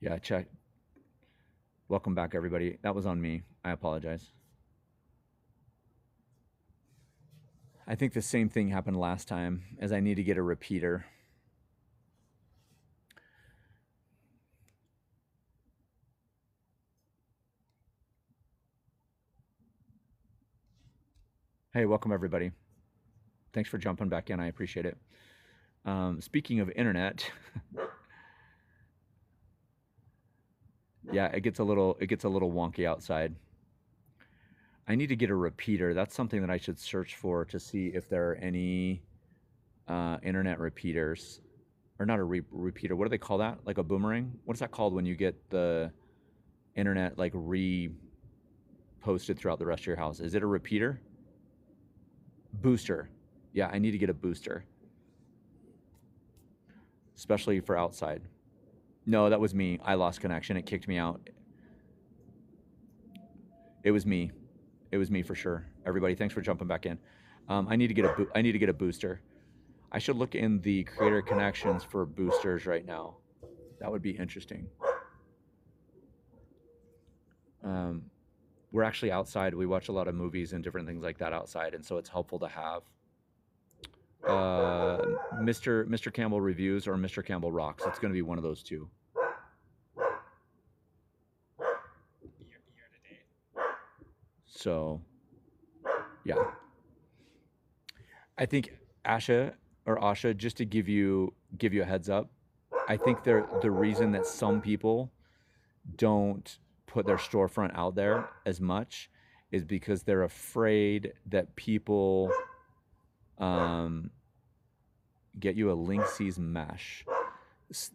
Yeah, check. Welcome back, everybody. That was on me. I apologize. I think the same thing happened last time, as I need to get a repeater. Hey, welcome, everybody. Thanks for jumping back in. I appreciate it. Speaking of internet, yeah, it gets a little wonky outside. I need to get a repeater. That's something that I should search for to see if there are any internet repeaters, or not a repeater. What do they call that? Like a boomerang? What is that called when you get the internet like posted throughout the rest of your house? Is it a repeater? Booster. Yeah, I need to get a booster, especially for outside. No, that was me. I lost connection. It kicked me out. It was me. It was me for sure. Everybody, thanks for jumping back in. I need to get a booster. I should look in the creator connections for boosters right now. That would be interesting. We're actually outside. We watch a lot of movies and different things like that outside, and so it's helpful to have Mr. Campbell reviews or Mr. Campbell rocks. It's going to be one of those two. So, yeah. I think Asha, just to give you a heads up, I think the reason that some people don't put their storefront out there as much is because they're afraid that people get you a Linksys mesh.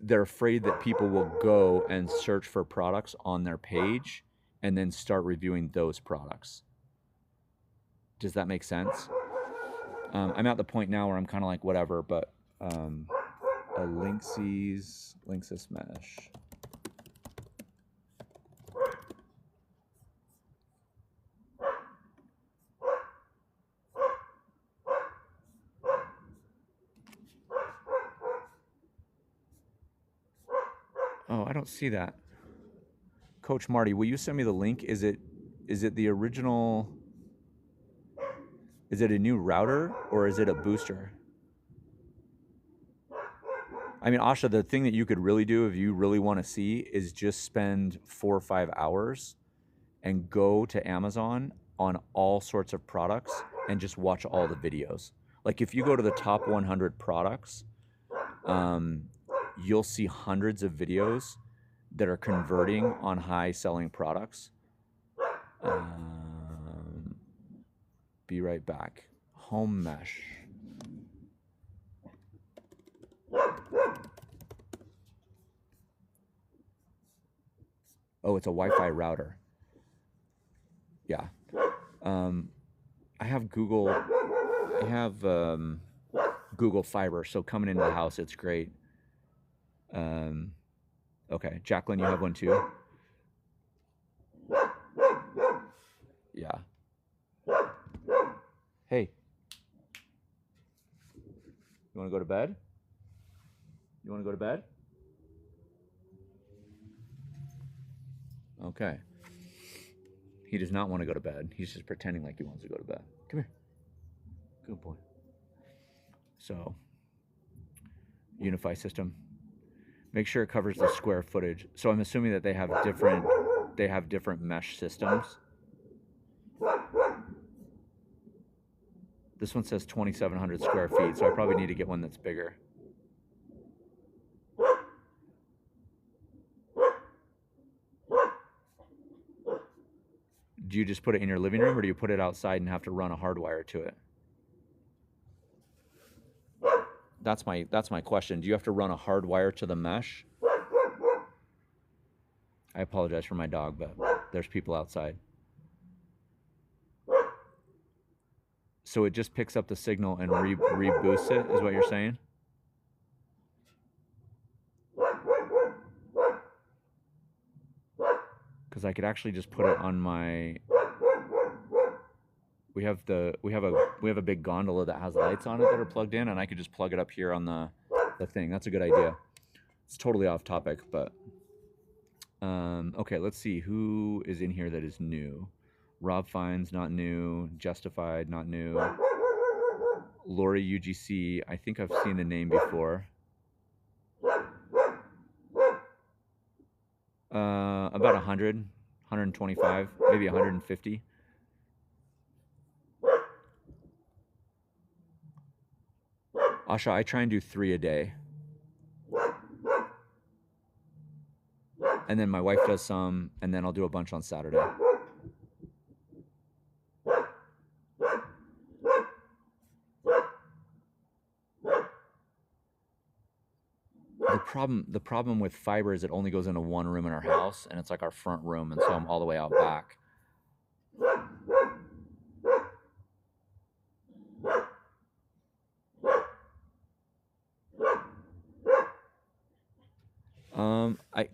They're afraid that people will go and search for products on their page and then start reviewing those products. Does that make sense? I'm at the point now where I'm kind of like, whatever, but a Linksys mesh. Oh, I don't see that. Coach Marty, will you send me the link? Is it the original? Is it a new router or is it a booster? I mean, Asha, the thing that you could really do if you really want to see is just spend 4 or 5 hours and go to Amazon on all sorts of products and just watch all the videos. Like if you go to the top 100 products, you'll see hundreds of videos that are converting on high selling products. Be right back. Home mesh. Oh, it's a Wi-Fi router. Yeah. I have Google. I have Google Fiber, so coming into the house, it's great. Okay, Jacqueline, you have one too? Yeah. Hey. You want to go to bed? You want to go to bed? Okay. He does not want to go to bed. He's just pretending like he wants to go to bed. Come here. Good boy. So, Unify system. Make sure it covers the square footage. So I'm assuming that they have different mesh systems. This one says 2,700 square feet, so I probably need to get one that's bigger. Do you just put it in your living room, or do you put it outside and have to run a hardwire to it? That's my question. Do you have to run a hardwire to the mesh? I apologize for my dog, but there's people outside. So it just picks up the signal and reboosts it, is what you're saying? Because I could actually just put it on my. We have a big gondola that has lights on it that are plugged in, and I could just plug it up here on the thing. That's a good idea. It's totally off topic, but Okay, let's see who is in here that is new. Rob Fines, not new. Justified, not new. Lori UGC, I think I've seen the name before. About 100, 125, maybe 150. Asha, I try and do 3 a day. And then my wife does some, and then I'll do a bunch on Saturday. The problem with fiber is it only goes into one room in our house, and it's like our front room, and so I'm all the way out back.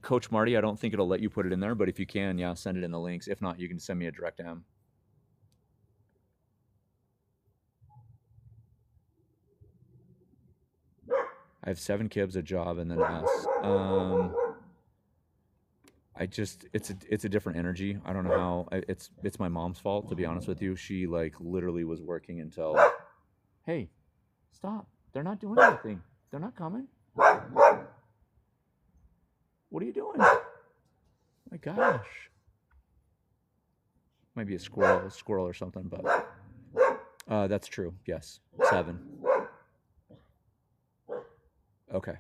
Coach Marty, I don't think it'll let you put it in there, but if you can, yeah, send it in the links. If not, you can send me a direct M. I have 7 kids, a job, and then S. It's a different energy. I don't know how. It's my mom's fault, to be honest with you. She like literally was working until. Hey, stop! They're not doing anything. They're not coming. What are you doing? My gosh. Might be a squirrel or something, but that's true. Yes, 7. Okay.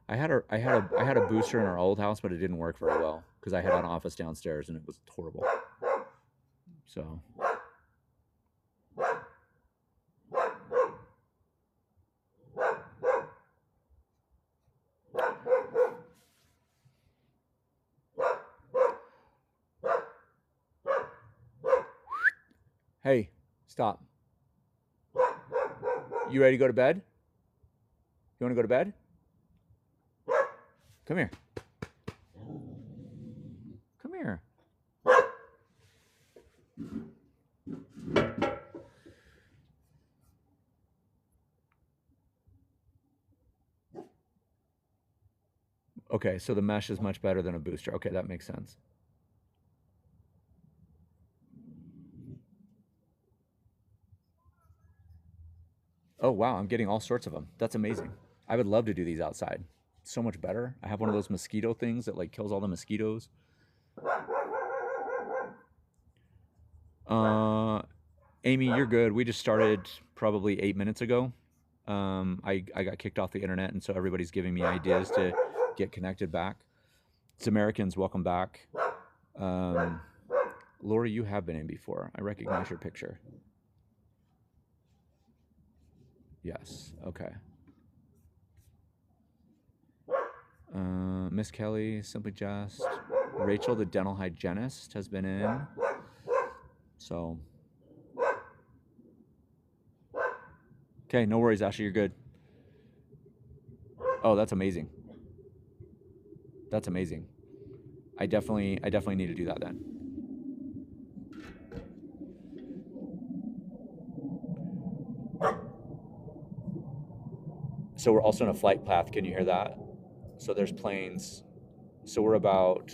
I had a booster in our old house, but it didn't work very well because I had an office downstairs and it was horrible. So. Hey, stop. You ready to go to bed? You want to go to bed? Come here. Come here. Okay, so the mesh is much better than a booster. Okay, that makes sense. Oh, wow, I'm getting all sorts of them. That's amazing. I would love to do these outside. So much better. I have one of those mosquito things that like kills all the mosquitoes. Amy, you're good. We just started probably 8 minutes ago. I got kicked off the internet, and so everybody's giving me ideas to get connected back. It's Americans, welcome back. Lori, you have been in before. I recognize your picture. Yes, okay. Miss Kelly, Simply Just. Rachel, the dental hygienist, has been in. So. Okay, no worries, Ashley, you're good. Oh, that's amazing. That's amazing. I definitely need to do that then. So we're also in a flight path. Can you hear that? So there's planes. So we're about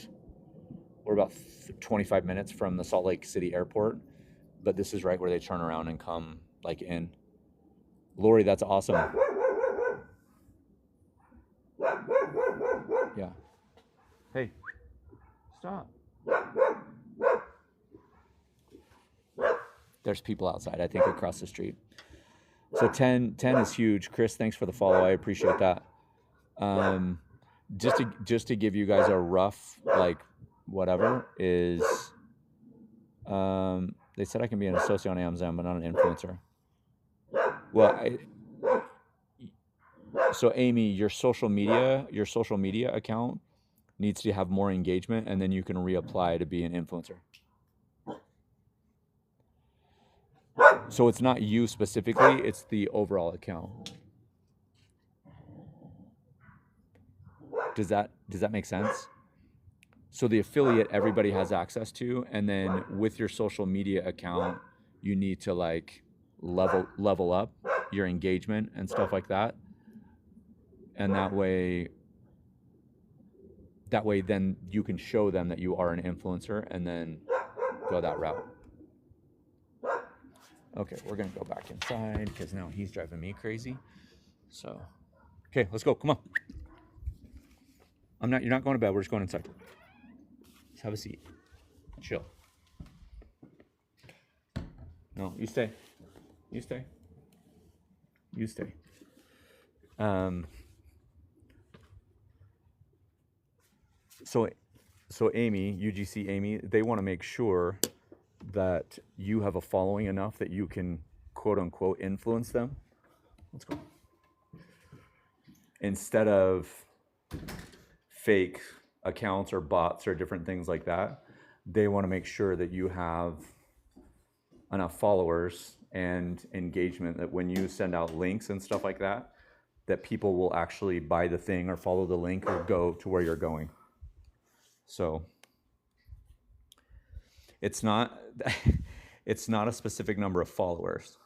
25 minutes from the Salt Lake City airport, but this is right where they turn around and come like in. Lori, that's awesome. Yeah. Hey, stop. There's people outside, I think, across the street. So 10 is huge. Chris, thanks for the follow. I appreciate that. Just to give you guys a rough, like, whatever is, they said I can be an associate on Amazon, but not an influencer. Well, so Amy, your social media account needs to have more engagement, and then you can reapply to be an influencer. So it's not you specifically, it's the overall account. Does that make sense? So the affiliate everybody has access to, and then with your social media account, you need to like level up your engagement and stuff like that. And that way That way, then you can show them that you are an influencer and then go that route. Okay, we're gonna go back inside because now he's driving me crazy. So, okay, let's go. Come on. You're not going to bed. We're just going inside. Let's have a seat. Chill. No, you stay. You stay. You stay. So Amy, UGC Amy, they want to make sure that you have a following enough that you can quote unquote influence them. Let's go. Instead of fake accounts or bots or different things like that, they want to make sure that you have enough followers and engagement that when you send out links and stuff like that, that people will actually buy the thing or follow the link or go to where you're going. So it's not a specific number of followers.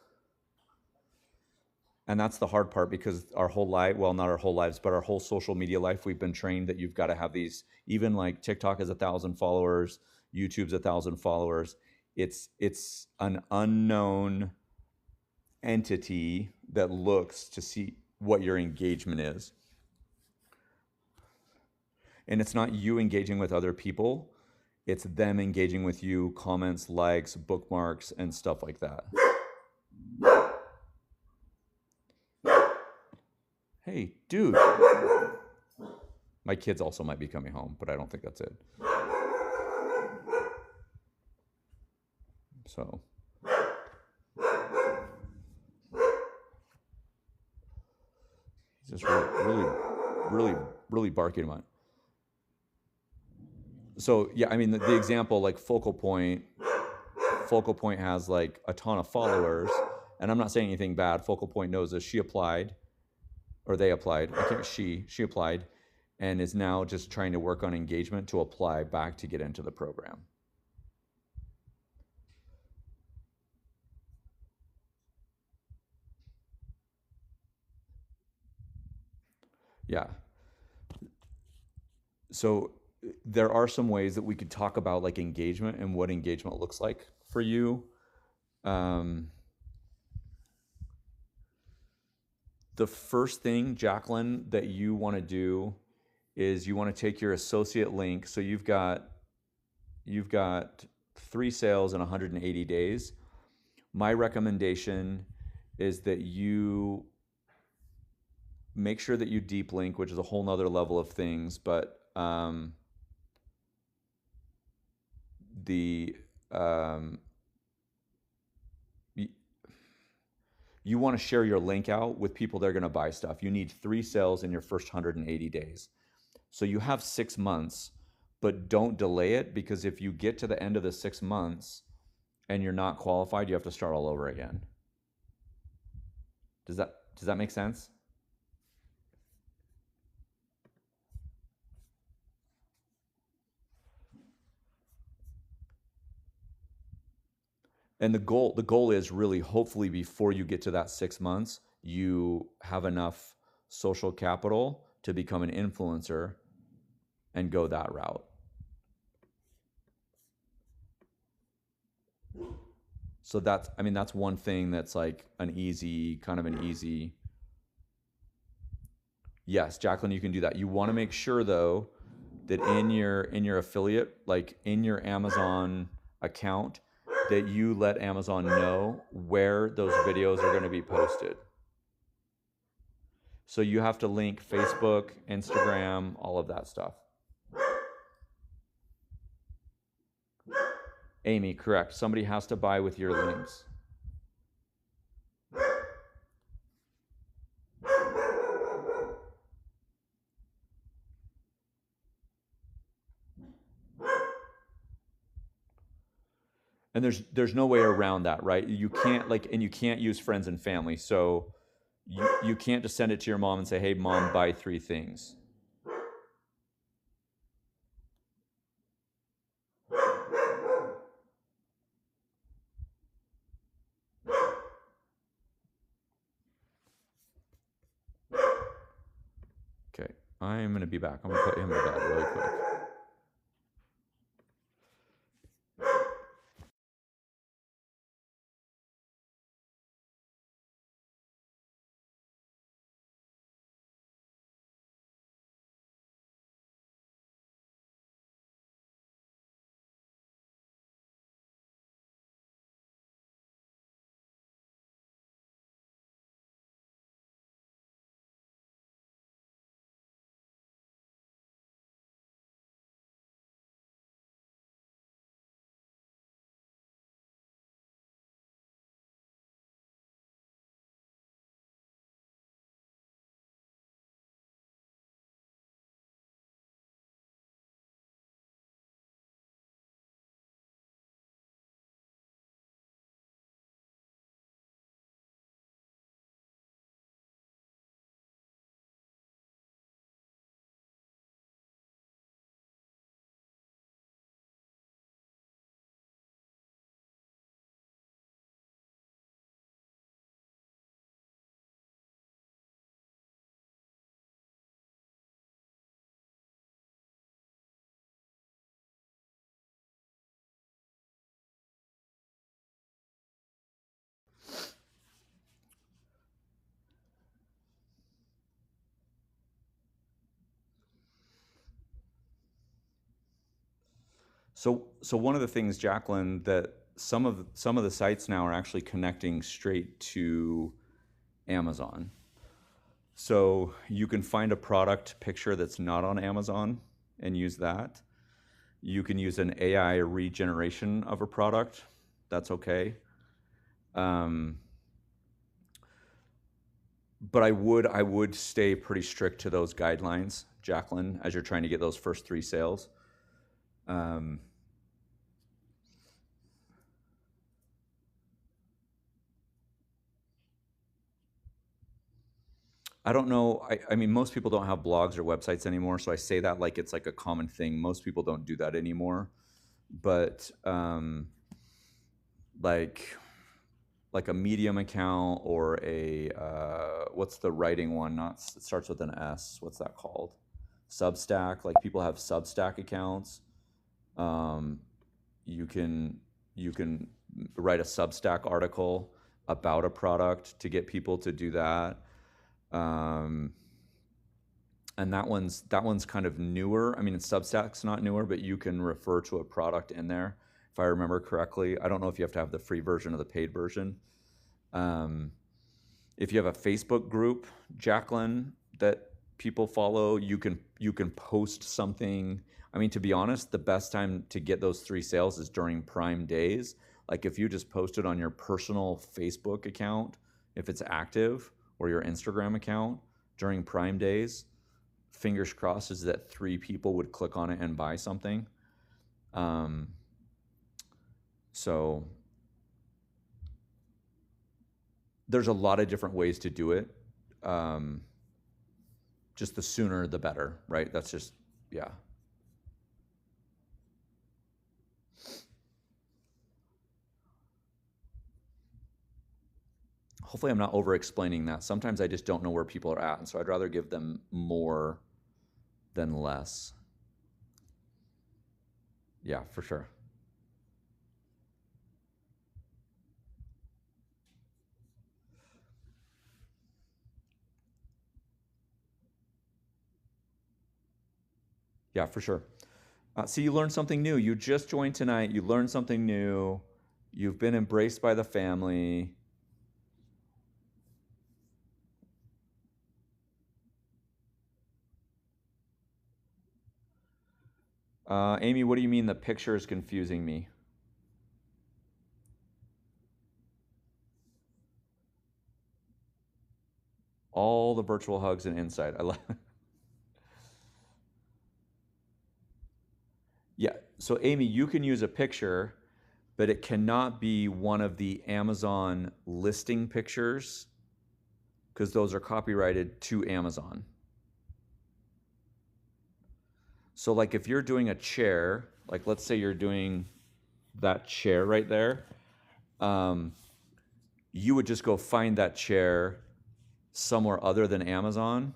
And that's the hard part, because our whole life, well, not our whole lives, but our whole social media life, we've been trained that you've got to have these, even like TikTok has 1,000 followers, YouTube's 1,000 followers. It's an unknown entity that looks to see what your engagement is. And it's not you engaging with other people, it's them engaging with you, comments, likes, bookmarks, and stuff like that. Hey, dude. My kids also might be coming home, but I don't think that's it. So. He's just really barking him on. So yeah, I mean the example, like Focal Point has like a ton of followers, and I'm not saying anything bad. Focal Point knows this. She applied, or they applied. She applied, and is now just trying to work on engagement to apply back to get into the program. Yeah. So there are some ways that we could talk about like engagement and what engagement looks like for you. The first thing, Jacqueline, that you want to do is you want to take your associate link. So you've got 3 sales in 180 days. My recommendation is that you make sure that you deep link, which is a whole nother level of things, but you want to share your link out with people that are going to buy stuff. You need 3 sales in your first 180 days. So you have 6 months, but don't delay it, because if you get to the end of the 6 months and you're not qualified, you have to start all over again. Does that make sense? And the goal is really, hopefully before you get to that 6 months, you have enough social capital to become an influencer and go that route. So that's one thing that's like kind of an easy. Yes, Jacqueline, you can do that. You want to make sure though that in your affiliate, like in your Amazon account, that you let Amazon know where those videos are going to be posted. So you have to link Facebook, Instagram, all of that stuff. Amy, correct. Somebody has to buy with your links. And there's no way around that, right? You can't use friends and family. So you can't just send it to your mom and say, "Hey, mom, buy 3 things." Okay. I'm going to be back. I'm going to put him to bed really quick. So one of the things, Jacqueline, that some of the sites now are actually connecting straight to Amazon. So you can find a product picture that's not on Amazon and use that. You can use an AI regeneration of a product. That's okay. But I would stay pretty strict to those guidelines, Jacqueline, as you're trying to get those first 3 sales. I don't know. I mean, most people don't have blogs or websites anymore, so I say that like it's like a common thing. Most people don't do that anymore. But like like a Medium account or a what's the writing one? Not it starts with an S. What's that called? Substack. Like people have Substack accounts. Um, you can you can write a Substack article about a product to get people to do that. Um, and that one's kind of newer. I mean, Substack's not newer, but you can refer to a product in there, if I remember correctly. I don't know if you have to have the free version or the paid version. Um, if you have a Facebook group, Jacqueline, that people follow, you can post something. I mean, to be honest, the best time to get those 3 sales is during Prime days. Like if you just post it on your personal Facebook account, if it's active, or your Instagram account during Prime days, fingers crossed is that 3 people would click on it and buy something. Um, so there's a lot of different ways to do it. Um, just the sooner the better, right? That's just, yeah. Hopefully I'm not over explaining that. Sometimes I just don't know where people are at, and so I'd rather give them more than less. Yeah, for sure. Yeah, for sure. So you learned something new. You just joined tonight. You learned something new. You've been embraced by the family. Amy, what do you mean the picture is confusing me? All the virtual hugs and insight. I love. Yeah. So Amy, you can use a picture, but it cannot be one of the Amazon listing pictures because those are copyrighted to Amazon. So like if you're doing a chair, like let's say you're doing that chair right there, um, you would just go find that chair somewhere other than Amazon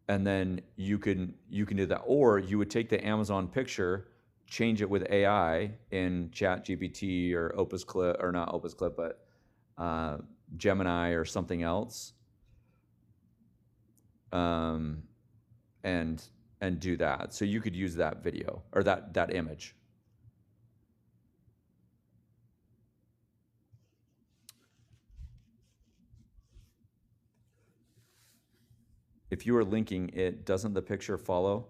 and then you can do that, or you would take the Amazon picture, change it with AI in ChatGPT or Opus Clip, or not Opus Clip, but Gemini or something else, and do that. So you could use that video or that image. If you are linking it, doesn't the picture follow?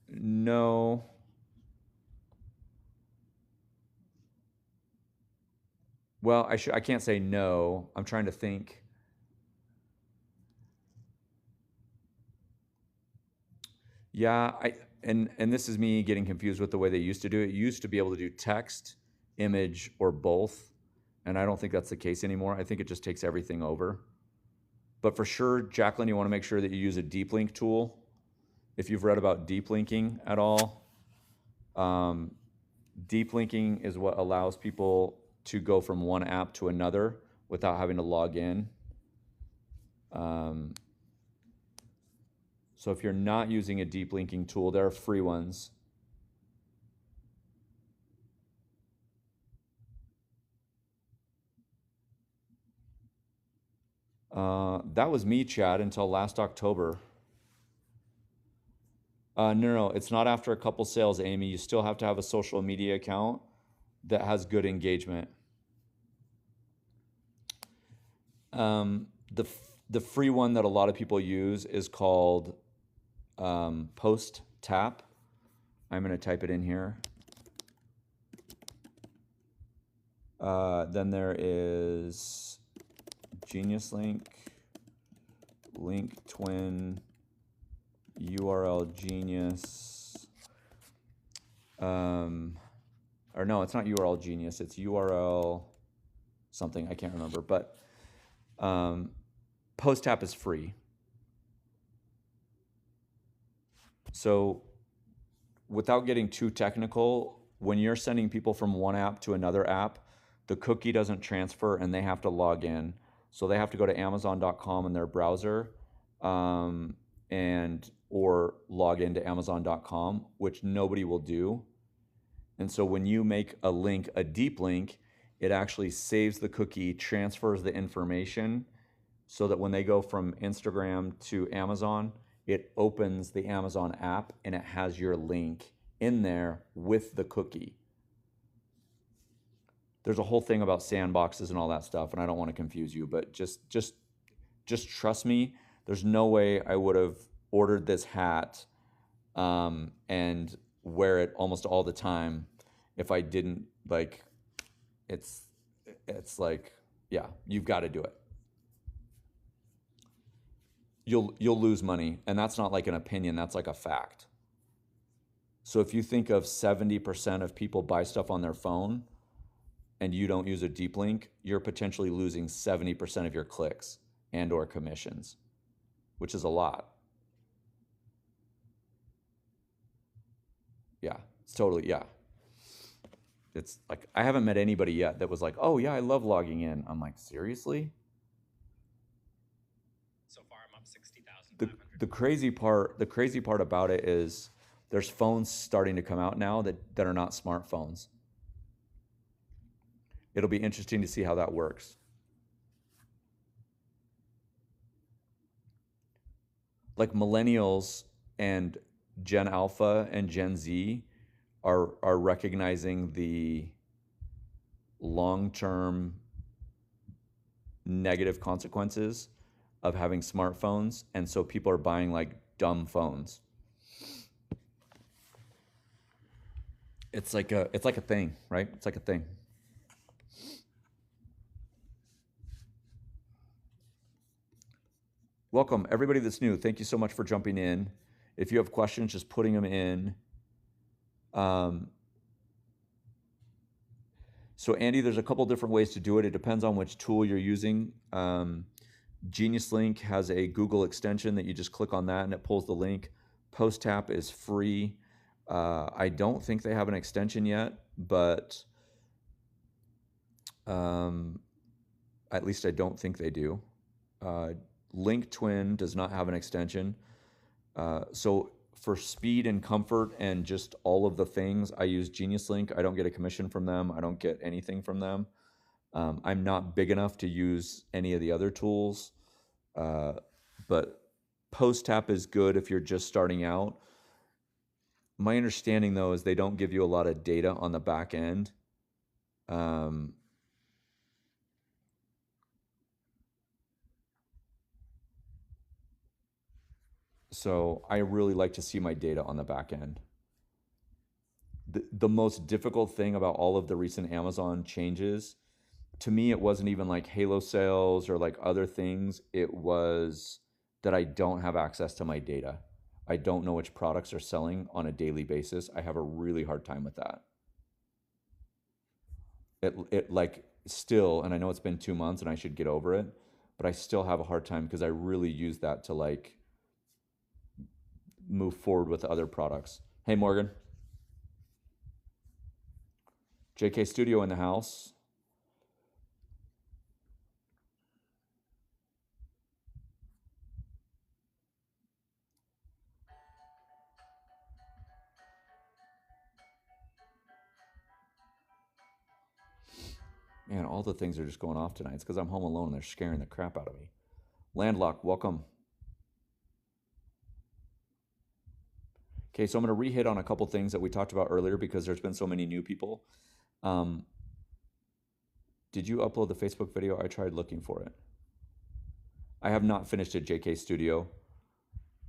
No. Well, I can't say no. I'm trying to think. Yeah, and this is me getting confused with the way they used to do it. You used to be able to do text, image, or both, and I don't think that's the case anymore. I think it just takes everything over. But for sure, Jacqueline, you want to make sure that you use a deep link tool. If you've read about deep linking at all, deep linking is what allows people to go from one app to another without having to log in. So if you're not using a deep linking tool, there are free ones. That was me, Chad, until last October. No, it's not after a couple sales, Amy. You still have to have a social media account that has good engagement. The free one that a lot of people use is called Post Tap. I'm going to type it in here. Then there is Genius Link, Link Twin, URL Genius. Or no, it's not URL Genius. It's URL something. I can't remember. But Post Tap is free. So without getting too technical, when you're sending people from one app to another app, the cookie doesn't transfer and they have to log in. So they have to go to Amazon.com in their browser or log into Amazon.com, which nobody will do. And so when you make a link, a deep link, it actually saves the cookie, transfers the information so that when they go from Instagram to Amazon, it opens the Amazon app and it has your link in there with the cookie. There's a whole thing about sandboxes and all that stuff, and I don't want to confuse you, but just trust me. There's no way I would have ordered this hat and wear it almost all the time if I didn't like. It's like, yeah, you've got to do it. You'll lose money, and that's not like an opinion. That's like a fact. So if you think of 70% of people buy stuff on their phone, and you don't use a deep link, you're potentially losing 70% of your clicks and or commissions, which is a lot. Yeah, it's totally, yeah. It's like, I haven't met anybody yet that was like, oh yeah, I love logging in. I'm like, seriously? So far I'm up 60,000. The crazy part about it is there's phones starting to come out now that are not smartphones. It'll be interesting to see how that works. Like millennials and Gen Alpha and Gen Z are recognizing the long-term negative consequences of having smartphones, and so people are buying like dumb phones. It's like a thing, right? It's like a thing. Welcome, everybody that's new. Thank you so much for jumping in. If you have questions, just putting them in. So Andy, there's a couple different ways to do it. It depends on which tool you're using. Genius Link has a Google extension that you just click on that and it pulls the link. Post Tap is free. I don't think they have an extension yet, but at least I don't think they do. Link Twin does not have an extension. So for speed and comfort and just all of the things, I use Genius Link. I don't get a commission from them. I don't get anything from them. I'm not big enough to use any of the other tools, but PostTap is good if you're just starting out. My understanding, though, is they don't give you a lot of data on the back end. So I really like to see my data on the back end. The most difficult thing about all of the recent Amazon changes, to me, it wasn't even like Halo sales or like other things. It was that I don't have access to my data. I don't know which products are selling on a daily basis. I have a really hard time with that. It like still, and I know it's been 2 months and I should get over it, but I still have a hard time because I really use that to like move forward with other products. Hey, Morgan. JK Studio in the house. Man, all the things are just going off tonight. It's because I'm home alone and they're scaring the crap out of me. Landlock, welcome. Okay, so I'm going to re-hit on a couple things that we talked about earlier because there's been so many new people. Did you upload the Facebook video? I tried looking for it. I have not finished it, JK Studio.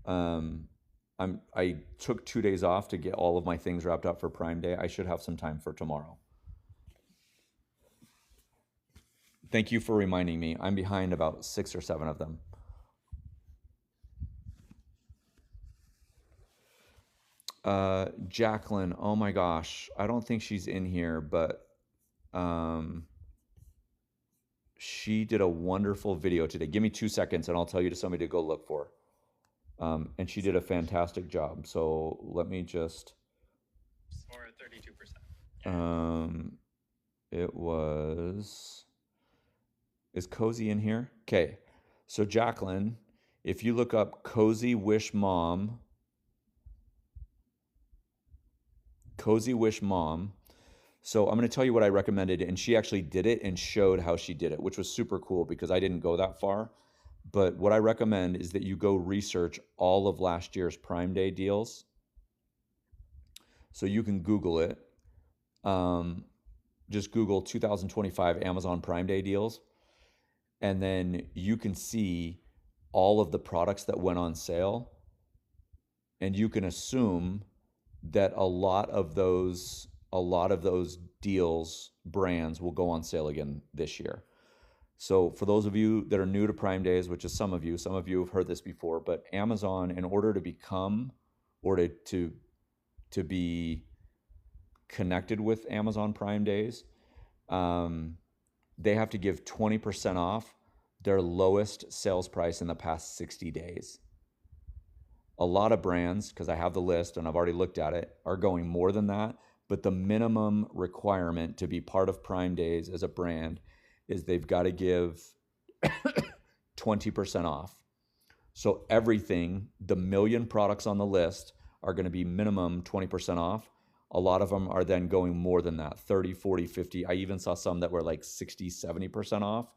I took 2 days off to get all of my things wrapped up for Prime Day. I should have some time for tomorrow. Thank you for reminding me. I'm behind about 6 or 7 of them. Jacqueline, oh my gosh. I don't think she's in here, but she did a wonderful video today. Give me 2 seconds and I'll tell you to somebody to go look for. And she did a fantastic job. So let me just... Or 32%. It was... Is Cozy in here? Okay. So Jacqueline, if you look up Cozy Wish Mom, so I'm going to tell you what I recommended, and she actually did it and showed how she did it, which was super cool because I didn't go that far. But what I recommend is that you go research all of last year's Prime Day deals. So you can Google it. Just Google 2025 Amazon Prime Day deals. And then you can see all of the products that went on sale. And you can assume that a lot of those deals, brands will go on sale again this year. So for those of you that are new to Prime Days, which is some of you have heard this before, but Amazon, in order to become or to be connected with Amazon Prime Days, they have to give 20% off their lowest sales price in the past 60 days. A lot of brands, because I have the list and I've already looked at it, are going more than that, but the minimum requirement to be part of Prime Days as a brand is they've got to give 20% off. So everything, the million products on the list are going to be minimum 20% off. A lot of them are then going more than that, 30, 40, 50. I even saw some that were like 60, 70% off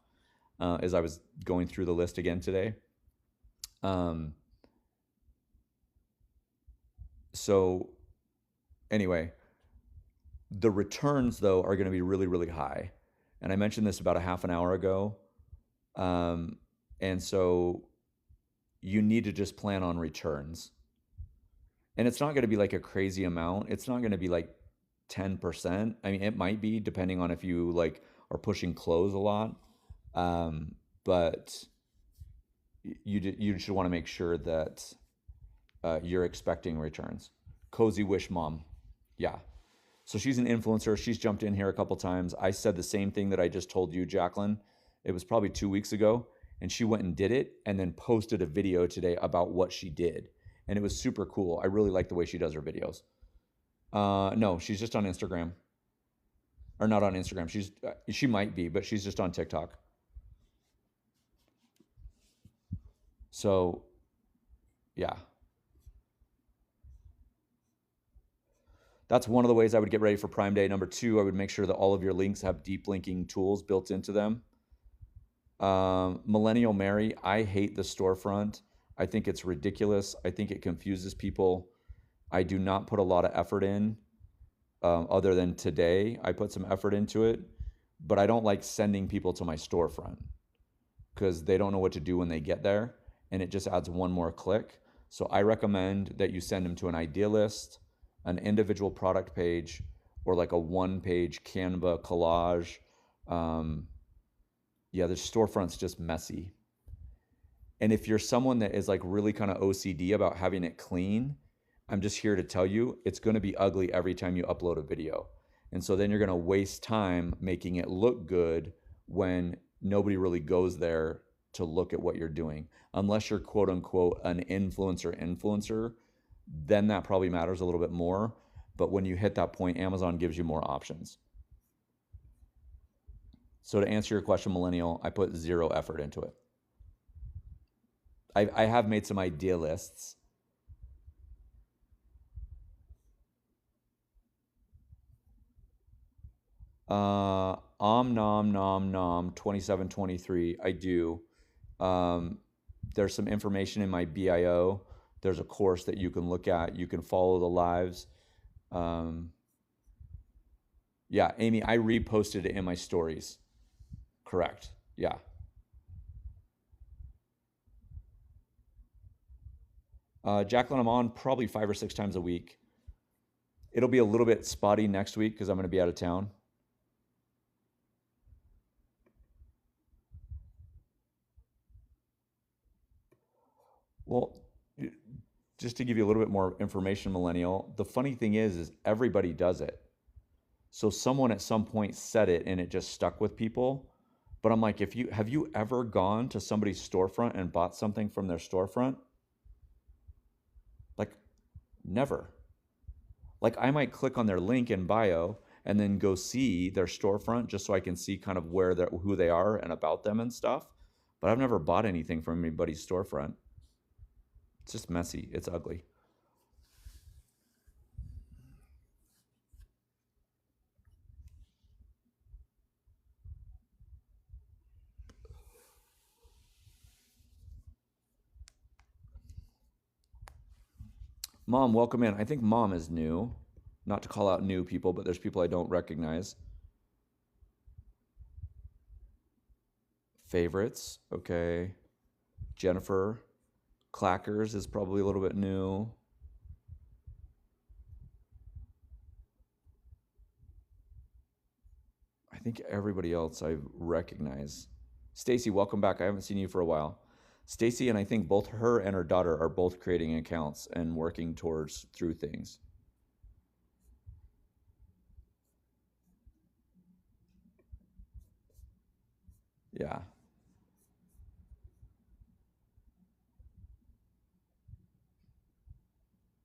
as I was going through the list again today. So anyway, the returns, though, are going to be really, really high. And I mentioned this about a half an hour ago. And so you need to just plan on returns. And it's not going to be like a crazy amount. It's not going to be like 10%. I mean, it might be depending on if you like are pushing clothes a lot. But you should want to make sure that you're expecting returns. Cozy Wish Mom. Yeah. So she's an influencer. She's jumped in here a couple times. I said the same thing that I just told you, Jacqueline. It was probably 2 weeks ago. And she went and did it and then posted a video today about what she did. And it was super cool. I really like the way she does her videos. No, she's just on Instagram. Or not on Instagram. She might be, but she's just on TikTok. So yeah, that's one of the ways I would get ready for Prime Day. Number two, I would make sure that all of your links have deep linking tools built into them. Millennial Mary, I hate the storefront. I think it's ridiculous. I think it confuses people. I do not put a lot of effort in, other than today. I put some effort into it, but I don't like sending people to my storefront because they don't know what to do when they get there, and it just adds one more click. So I recommend that you send them to an idea list, an individual product page, or like a one-page Canva collage. Yeah, the storefront's just messy. And if you're someone that is like really kind of OCD about having it clean, I'm just here to tell you it's going to be ugly every time you upload a video. And so then you're going to waste time making it look good when nobody really goes there to look at what you're doing. Unless you're quote unquote an influencer, then that probably matters a little bit more. But when you hit that point, Amazon gives you more options. So to answer your question, Millennial, I put zero effort into it. I have made some idea lists. Nom nom nom 2723. I do. There's some information in my bio. There's a course that you can look at. You can follow the lives. Yeah, Amy, I reposted it in my stories. Correct. Yeah. Jacqueline, I'm on probably 5 or 6 times a week. It'll be a little bit spotty next week because I'm going to be out of town. Well, just to give you a little bit more information, Millennial, the funny thing is everybody does it. So someone at some point said it and it just stuck with people. But I'm like, have you ever gone to somebody's storefront and bought something from their storefront? Like, never. Like, I might click on their link in bio and then go see their storefront just so I can see kind of who they are and about them and stuff. But I've never bought anything from anybody's storefront. It's just messy. It's ugly. Mom, welcome in. I think Mom is new. Not to call out new people, but there's people I don't recognize. Favorites, okay. Jennifer Clackers is probably a little bit new. I think everybody else I recognize. Stacy, welcome back. I haven't seen you for a while. Stacy, and I think both her and her daughter are both creating accounts and working through things. Yeah.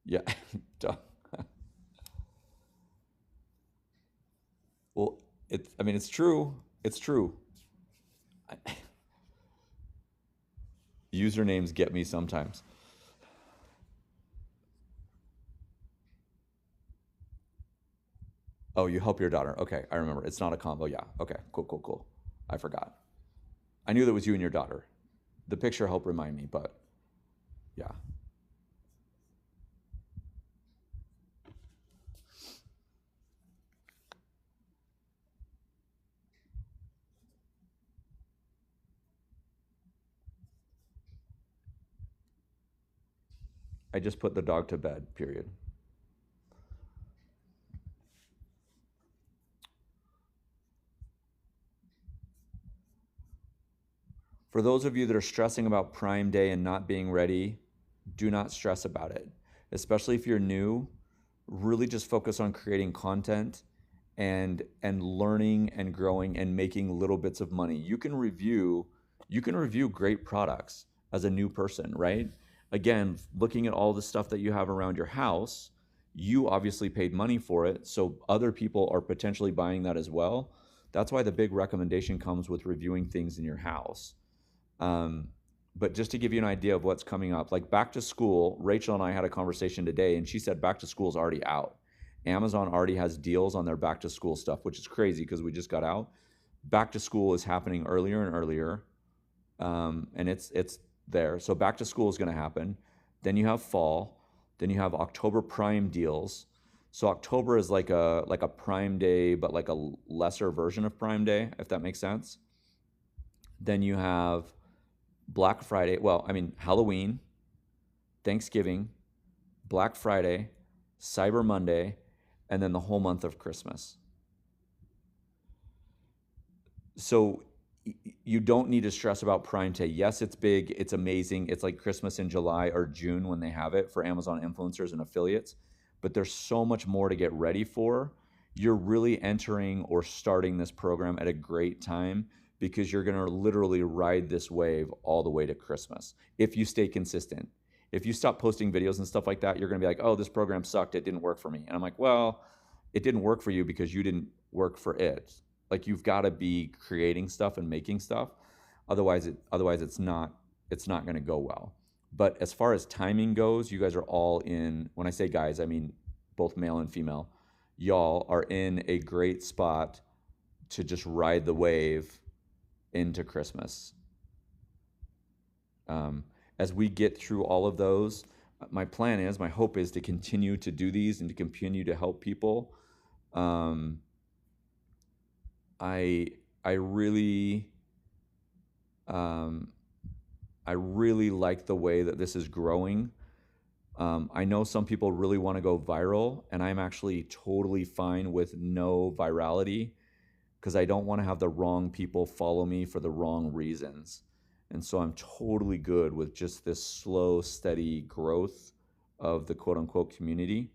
Yeah. Well, I mean, it's true. It's true. Usernames get me sometimes. Oh, you help your daughter. Okay, I remember. It's not a combo. Yeah. Okay. Cool, cool, cool. I forgot. I knew that was you and your daughter. The picture helped remind me, but yeah. I just put the dog to bed, period. For those of you that are stressing about Prime Day and not being ready, do not stress about it. Especially if you're new, really just focus on creating content and learning and growing and making little bits of money. You can review great products as a new person, right? Again, looking at all the stuff that you have around your house, you obviously paid money for it, so other people are potentially buying that as well. That's why the big recommendation comes with reviewing things in your house. but just to give you an idea of what's coming up, like back to school, Rachel and I had a conversation today, and she said back to school is already out. Amazon already has deals on their back to school stuff, which is crazy because we just got out. Back to school is happening earlier and earlier, and it's there. So back to school is going to happen. Then you have fall. Then you have October Prime deals. So October is like a Prime Day, but like a lesser version of Prime Day, if that makes sense. Then you have Black Friday. Well, I mean Halloween, Thanksgiving, Black Friday, Cyber Monday, and then the whole month of Christmas. So you don't need to stress about Prime Day. Yes, it's big, it's amazing. It's like Christmas in July or June when they have it for Amazon influencers and affiliates, but there's so much more to get ready for. You're really entering or starting this program at a great time because you're going to literally ride this wave all the way to Christmas if you stay consistent. If you stop posting videos and stuff like that, you're going to be like, oh, this program sucked. It didn't work for me. And I'm like, well, it didn't work for you because you didn't work for it. Like you've got to be creating stuff and making stuff. Otherwise it's not going to go well. But as far as timing goes, you guys are all in. When I say guys, I mean both male and female. Y'all are in a great spot to just ride the wave into Christmas. As we get through all of those, my hope is to continue to do these and to continue to help people. I really like the way that this is growing. I know some people really want to go viral, and I'm actually totally fine with no virality because I don't want to have the wrong people follow me for the wrong reasons. And so I'm totally good with just this slow, steady growth of the quote unquote community.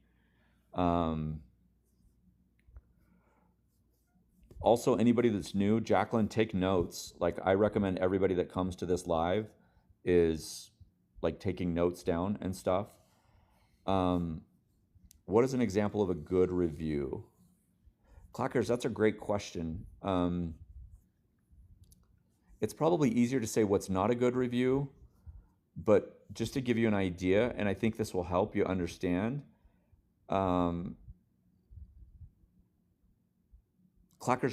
Also, anybody that's new, Jacqueline, take notes. Like, I recommend everybody that comes to this live is like taking notes down and stuff. What is an example of a good review? Clackers, that's a great question. It's probably easier to say what's not a good review, but just to give you an idea, and I think this will help you understand. Clackers,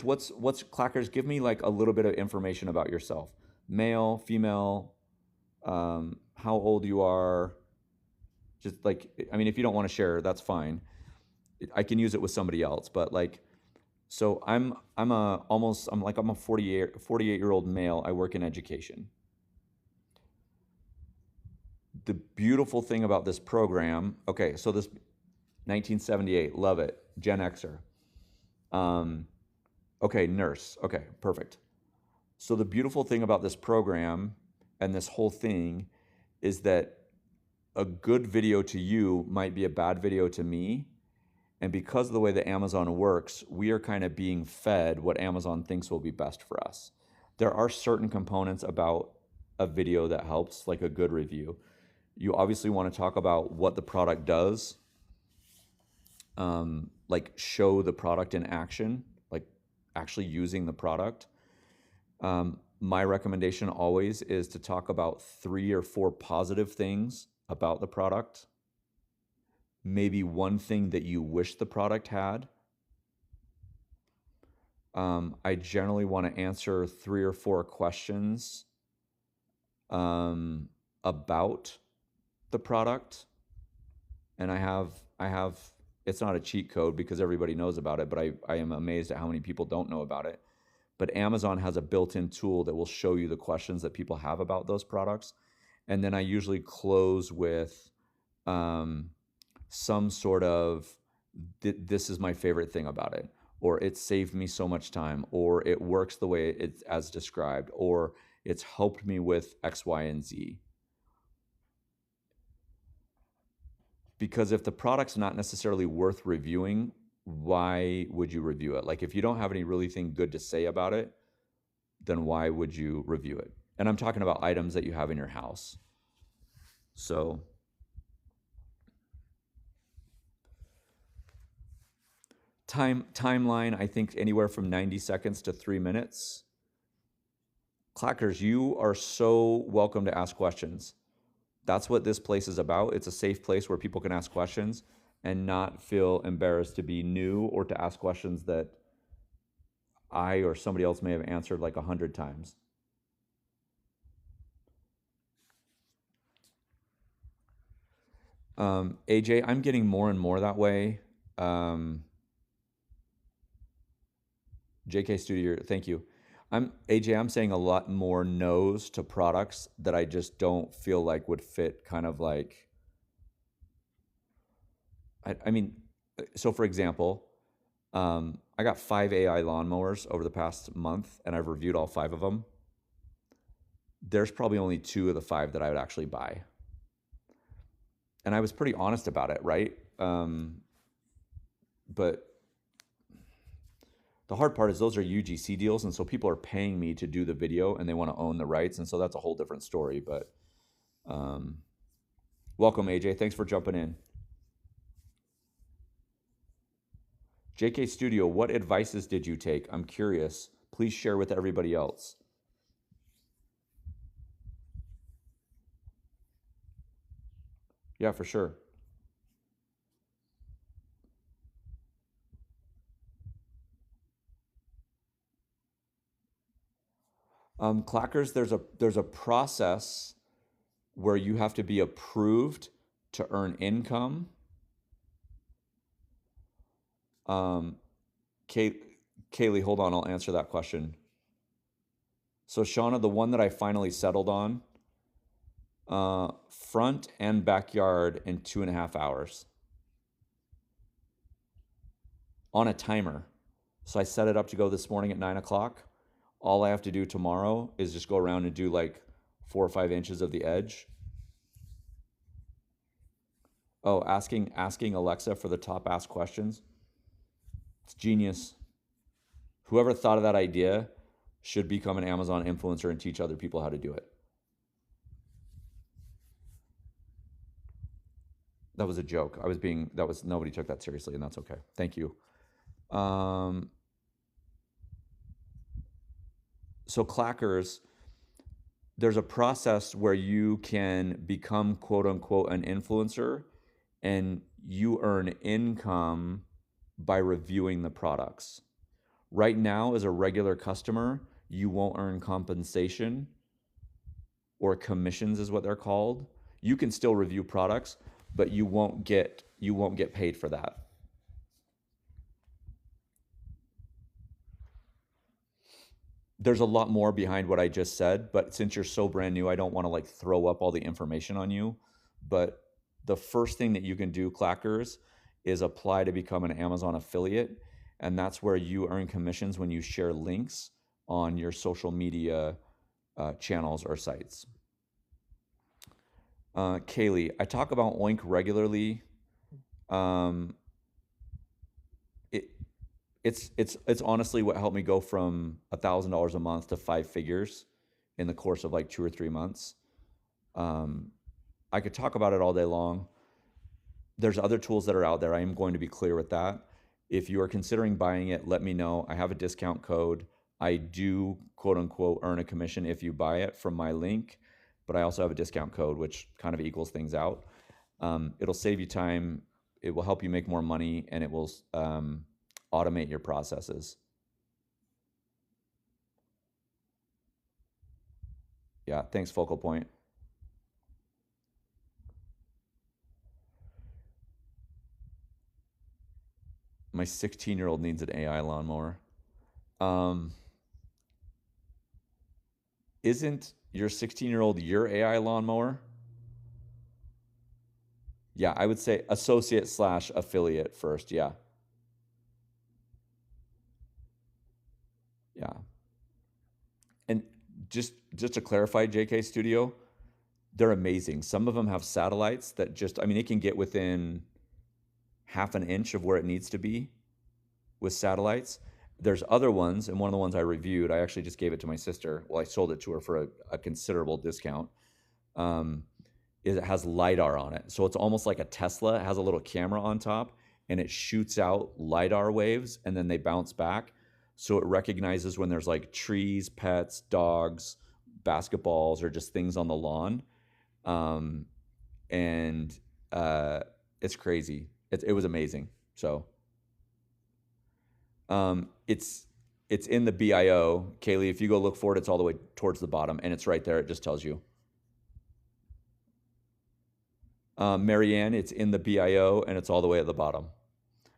what's Clackers? Give me like a little bit of information about yourself. Male, female, how old you are. Just like, I mean, if you don't want to share, that's fine. I can use it with somebody else, but like, so I'm a 48-year-old male. I work in education. The beautiful thing about this program, okay, so this 1978, love it, Gen Xer. Okay, nurse, okay, perfect. So the beautiful thing about this program and this whole thing is that a good video to you might be a bad video to me. And because of the way that Amazon works, we are kind of being fed what Amazon thinks will be best for us. There are certain components about a video that helps, like a good review. You obviously want to talk about what the product does, like show the product in action, like actually using the product. My recommendation always is to talk about 3 or 4 positive things about the product. Maybe one thing that you wish the product had. I generally want to answer 3 or 4 questions about the product. And I have, it's not a cheat code because everybody knows about it, but I am amazed at how many people don't know about it. But Amazon has a built-in tool that will show you the questions that people have about those products. And then I usually close with some sort of, this is my favorite thing about it, or it saved me so much time, or it works the way it's as described, or it's helped me with X, Y, and Z. Because if the product's not necessarily worth reviewing, why would you review it? Like if you don't have any really thing good to say about it, then why would you review it? And I'm talking about items that you have in your house. So timeline, I think anywhere from 90 seconds to 3 minutes. Clackers, you are so welcome to ask questions. That's what this place is about. It's a safe place where people can ask questions and not feel embarrassed to be new or to ask questions that I or somebody else may have answered like 100 times. AJ, I'm getting more and more that way. JK Studio, thank you. I'm saying a lot more no's to products that I just don't feel like would fit kind of like, I mean, so for example, I got 5 AI lawnmowers over the past month and I've reviewed all 5 of them. There's probably only 2 of the 5 that I would actually buy. And I was pretty honest about it, right? But the hard part is those are UGC deals, and so people are paying me to do the video and they want to own the rights, and so that's a whole different story. But welcome, AJ. Thanks for jumping in. JK Studio, what advices did you take? I'm curious. Please share with everybody else. Yeah, for sure. Clackers, there's a process where you have to be approved to earn income. Kaylee, hold on, I'll answer that question. So Shauna, the one that I finally settled on, front and backyard in 2.5 hours on a timer. So I set it up to go this morning at 9 o'clock. All I have to do tomorrow is just go around and do like 4 or 5 inches of the edge. Oh, asking Alexa for the top asked questions. It's genius. Whoever thought of that idea should become an Amazon influencer and teach other people how to do it. That was a joke. Nobody took that seriously, and that's okay. Thank you. So Clackers, there's a process where you can become quote unquote an influencer and you earn income by reviewing the products. Right now, as a regular customer, you won't earn compensation, or commissions is what they're called. You can still review products, but you won't get paid for that. There's a lot more behind what I just said, but since you're so brand new, I don't want to like throw up all the information on you. But the first thing that you can do, Clackers, is apply to become an Amazon affiliate. And that's where you earn commissions when you share links on your social media channels or sites. Kaylee, I talk about Oink regularly. It's honestly what helped me go from $1,000 a month to 5 figures in the course of like 2 or 3 months. I could talk about it all day long. There's other tools that are out there. I am going to be clear with that. If you are considering buying it, let me know. I have a discount code. I do, quote unquote, earn a commission if you buy it from my link, but I also have a discount code, which kind of equals things out. It'll save you time. It will help you make more money, and it will automate your processes. Yeah, thanks, Focal Point. My 16-year-old needs an AI lawnmower. Isn't your 16-year-old your AI lawnmower? Yeah, I would say associate/affiliate first. Yeah. Yeah. And just to clarify, JK Studio, they're amazing. Some of them have satellites that just, I mean, it can get within half an inch of where it needs to be with satellites. There's other ones, and one of the ones I reviewed, I actually just gave it to my sister. Well, I sold it to her for a considerable discount. It has LiDAR on it. So it's almost like a Tesla. It has a little camera on top, and it shoots out LiDAR waves, and then they bounce back. So it recognizes when there's like trees, pets, dogs, basketballs, or just things on the lawn. Um, and it's crazy. It was amazing. So it's in the BIO. Kaylee, if you go look for it, it's all the way towards the bottom, and it's right there. It just tells you. Marianne, it's in the BIO, and it's all the way at the bottom.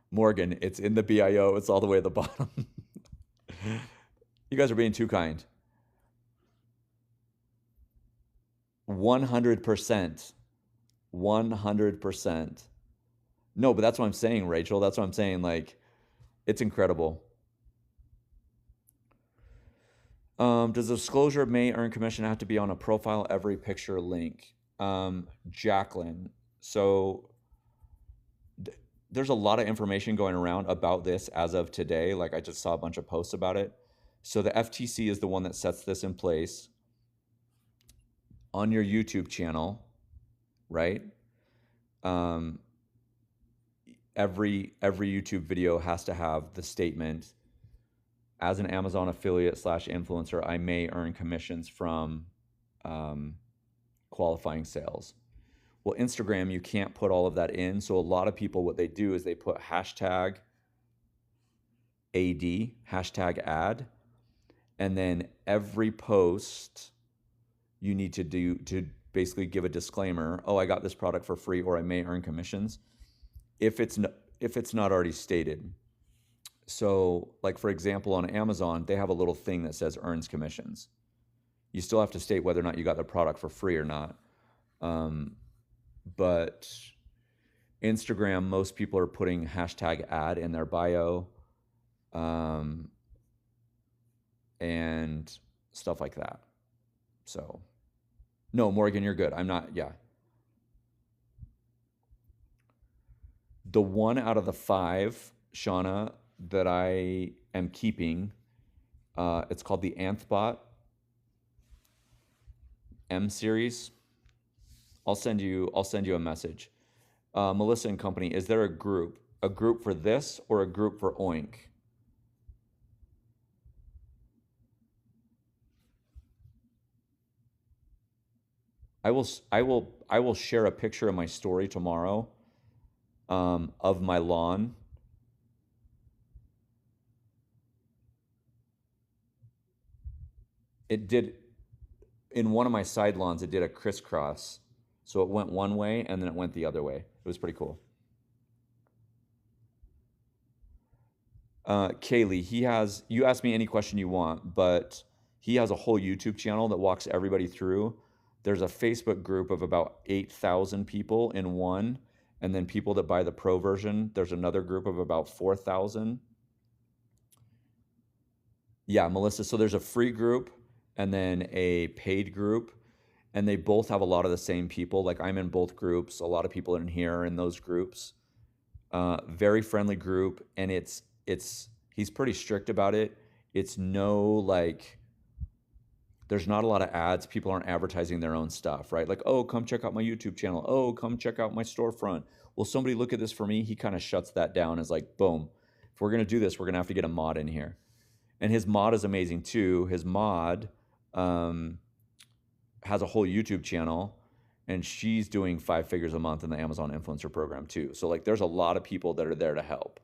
Morgan, it's in the BIO. It's all the way at the bottom. You guys are being too kind. 100%. 100%. No, but that's what I'm saying, Rachel. That's what I'm saying. Like, it's incredible. Does the disclosure of may earn commission have to be on a profile every picture link? Jacqueline, so there's a lot of information going around about this as of today. Like, I just saw a bunch of posts about it. So the FTC is the one that sets this in place on your YouTube channel, right? Every YouTube video has to have the statement, as an Amazon affiliate / influencer, I may earn commissions from qualifying sales. Well, Instagram, you can't put all of that in. So a lot of people, what they do is they put hashtag AD, hashtag ad, and then every post you need to do to basically give a disclaimer, oh, I got this product for free, or I may earn commissions, if it's not already stated. So, like, for example, on Amazon, they have a little thing that says earns commissions. You still have to state whether or not you got the product for free or not. But Instagram, most people are putting hashtag ad in their bio, and stuff like that. So, no, Morgan, you're good. I'm not, yeah. The 1 out of the 5, Shauna, that I am keeping, it's called the Anthbot M series. I'll send you a message. Melissa and company, is there a group for this or a group for Oink? I will share a picture of my story tomorrow, of my lawn. It did, in one of my side lawns, it did a crisscross. So it went one way and then it went the other way. It was pretty cool. Kaylee, you ask me any question you want, but he has a whole YouTube channel that walks everybody through. There's a Facebook group of about 8,000 people in one, and then people that buy the pro version, there's another group of about 4,000. Yeah, Melissa, so there's a free group and then a paid group, and they both have a lot of the same people. Like, I'm in both groups. A lot of people in here are in those groups. Very friendly group, and he's pretty strict about it. It's no, like, there's not a lot of ads. People aren't advertising their own stuff, right? Like, oh, come check out my YouTube channel. Oh, come check out my storefront. Will somebody look at this for me? He kind of shuts that down as like, boom, if we're going to do this, we're going to have to get a mod in here. And his mod is amazing too. His mod has a whole YouTube channel, and she's doing 5 figures a month in the Amazon influencer program too. So, like, there's a lot of people that are there to help.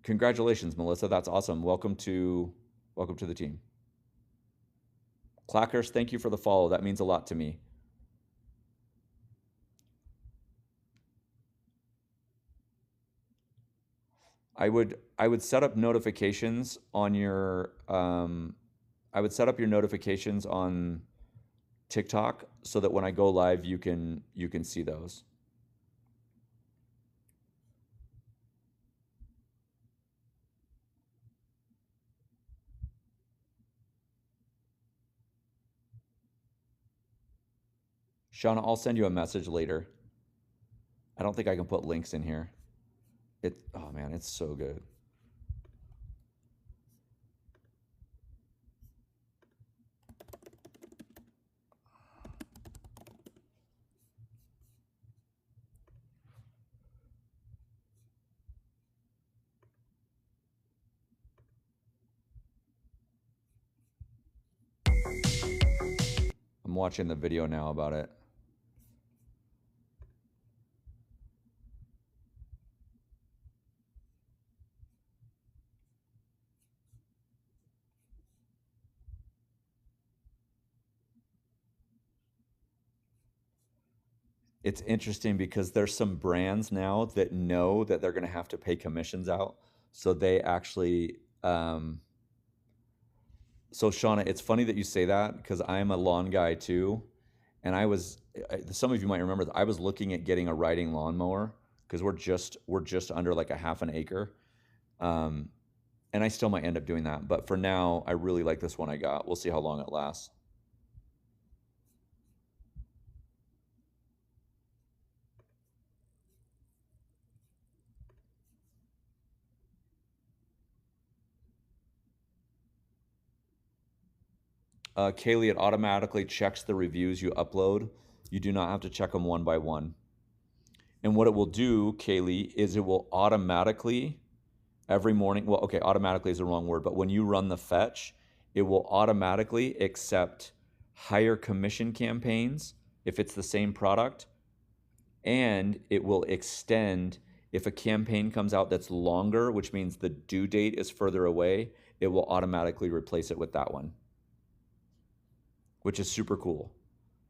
Congratulations, Melissa. That's awesome. Welcome to the team. Clackers, thank you for the follow. That means a lot to me. I would set up notifications on your I would set up your notifications on TikTok so that when I go live you can see those. Shauna, I'll send you a message later. I don't think I can put links in here. Oh man, it's so good. watching the video now about it. It's interesting because there's some brands now that know that they're going to have to pay commissions out. So they actually, so Shauna, it's funny that you say that because I'm a lawn guy too. And some of you might remember that I was looking at getting a riding lawnmower because we're just under like a half an acre. Um, and I still might end up doing that. But for now, I really like this one I got. We'll see how long it lasts. Kaylee, it automatically checks the reviews you upload. You do not have to check them one by one. And what it will do, Kaylee, is it will automatically every morning. Well, okay, automatically is the wrong word, but when you run the fetch, it will automatically accept higher commission campaigns if it's the same product. And it will extend if a campaign comes out that's longer, which means the due date is further away, it will automatically replace it with that one, which is super cool.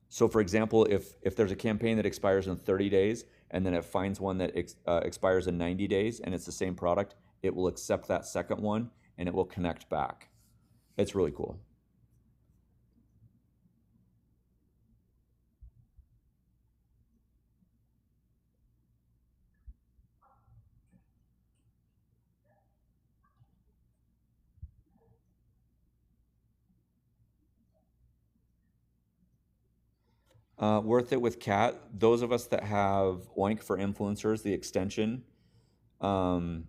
So for example, if there's a campaign that expires in 30 days and then it finds one that expires in 90 days and it's the same product, it will accept that second one and it will connect back. It's really cool. Worth it with Cat. Those of us that have Oink for influencers, the extension, um,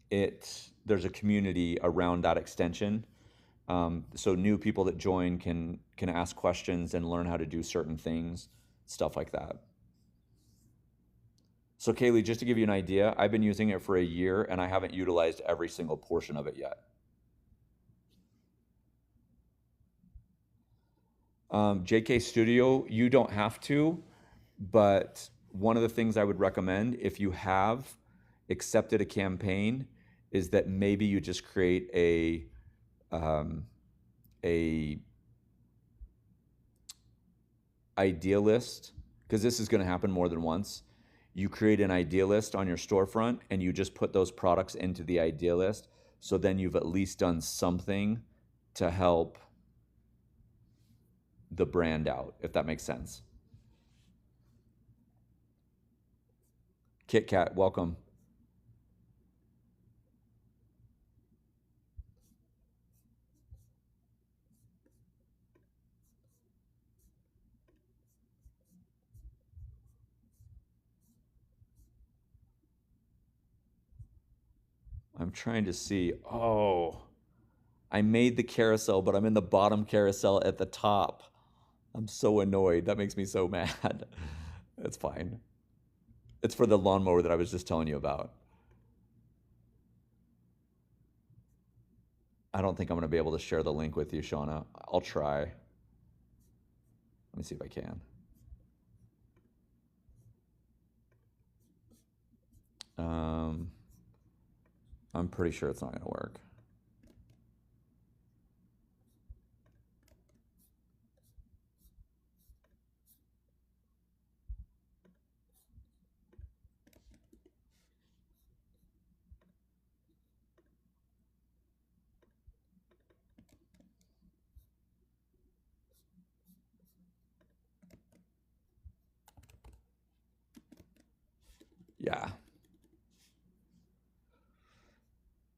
there's a community around that extension. So new people that join can ask questions and learn how to do certain things, stuff like that. So Kaylee, just to give you an idea, I've been using it for a year and I haven't utilized every single portion of it yet. JK Studio, you don't have to, but one of the things I would recommend if you have accepted a campaign is that maybe you just create a idea list, because this is going to happen more than once. You create an idea list on your storefront and you just put those products into the idea list. So then you've at least done something to help the brand out, if that makes sense. Kit Kat, welcome. I'm trying to see. Oh, I made the carousel, but I'm in the bottom carousel at the top. I'm so annoyed. That makes me so mad. It's fine. It's for the lawnmower that I was just telling you about. I don't think I'm going to be able to share the link with you, Shauna. I'll try. Let me see if I can. I'm pretty sure it's not going to work. Yeah.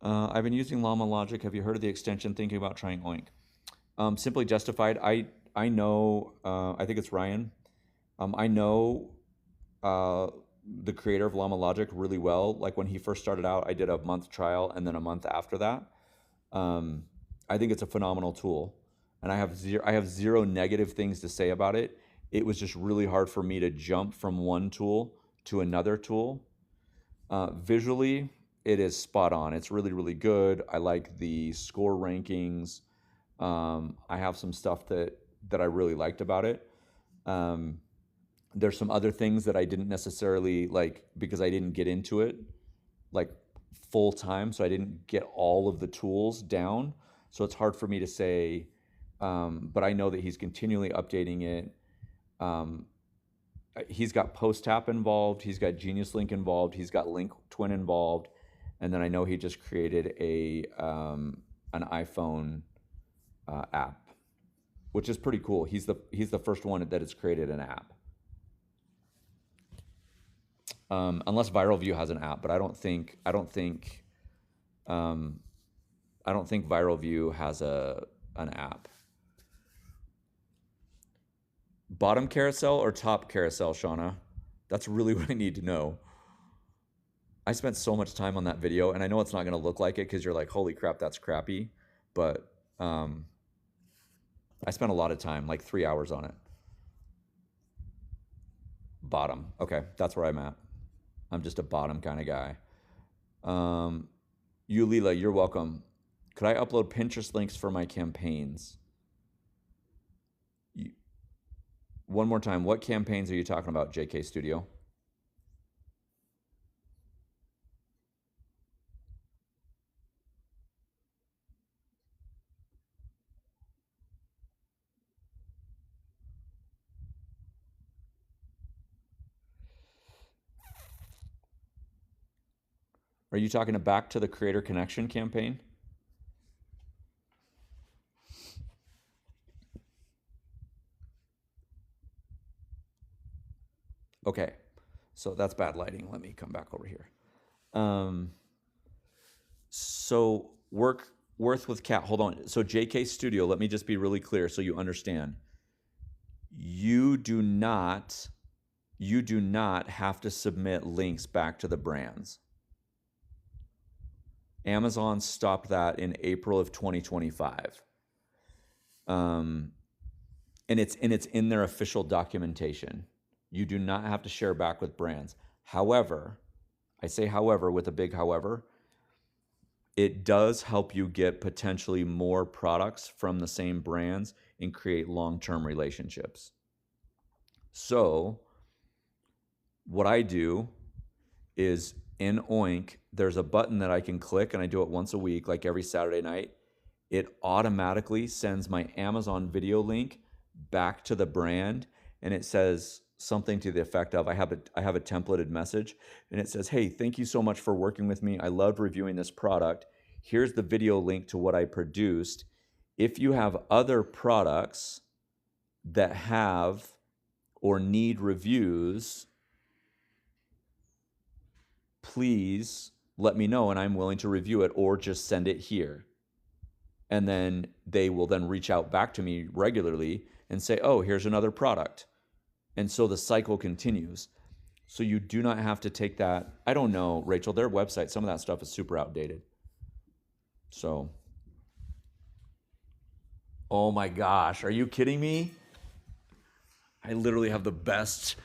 I've been using Llama Logic. Have you heard of the extension? Thinking about trying Oink. Simply Justified. I know. I think it's Ryan. I know the creator of Llama Logic really well. Like when he first started out, I did a month trial and then a month after that. I think it's a phenomenal tool, and I have zero negative things to say about it. It was just really hard for me to jump from one tool to another tool. Visually, it is spot on. It's really, really good. I like the score rankings. I have some stuff that I really liked about it. Um, there's some other things that I didn't necessarily like because I didn't get into it like full time, so I didn't get all of the tools down. So it's hard for me to say, but I know that he's continually updating it. Um, he's got PostTap involved, he's got Genius Link involved, he's got Link Twin involved, and then I know he just created an iPhone app, which is pretty cool. He's the first one that has created an app. Unless Viral View has an app, but I don't think Viral View has an app. Bottom carousel or top carousel, Shauna? That's really what I need to know. I spent so much time on that video, and I know it's not going to look like it because you're like, holy crap, that's crappy. But I spent a lot of time, like 3 hours on it. Bottom. Okay, that's where I'm at. I'm just a bottom kind of guy. Leela, you're welcome. Could I upload Pinterest links for my campaigns? One more time, what campaigns are you talking about, JK Studio? Are you talking back to the Creator Connection campaign? Okay, so that's bad lighting. Let me come back over here. So worth with Cat. Hold on. So JK Studio, let me just be really clear so you understand. You do not have to submit links back to the brands. Amazon stopped that in April of 2025. And it's in their official documentation. You do not have to share back with brands. However, I say however with a big however, it does help you get potentially more products from the same brands and create long-term relationships. So what I do is in Oink, there's a button that I can click, and I do it once a week, like every Saturday night. It automatically sends my Amazon video link back to the brand, and it says something to the effect of, I have a templated message, and it says, hey, thank you so much for working with me. I loved reviewing this product. Here's the video link to what I produced. If you have other products that have or need reviews, please let me know and I'm willing to review it, or just send it here. And then they will then reach out back to me regularly and say, oh, here's another product. And so the cycle continues. So you do not have to take that. I don't know, Rachel, their website, some of that stuff is super outdated. So, oh my gosh, are you kidding me? I literally have the best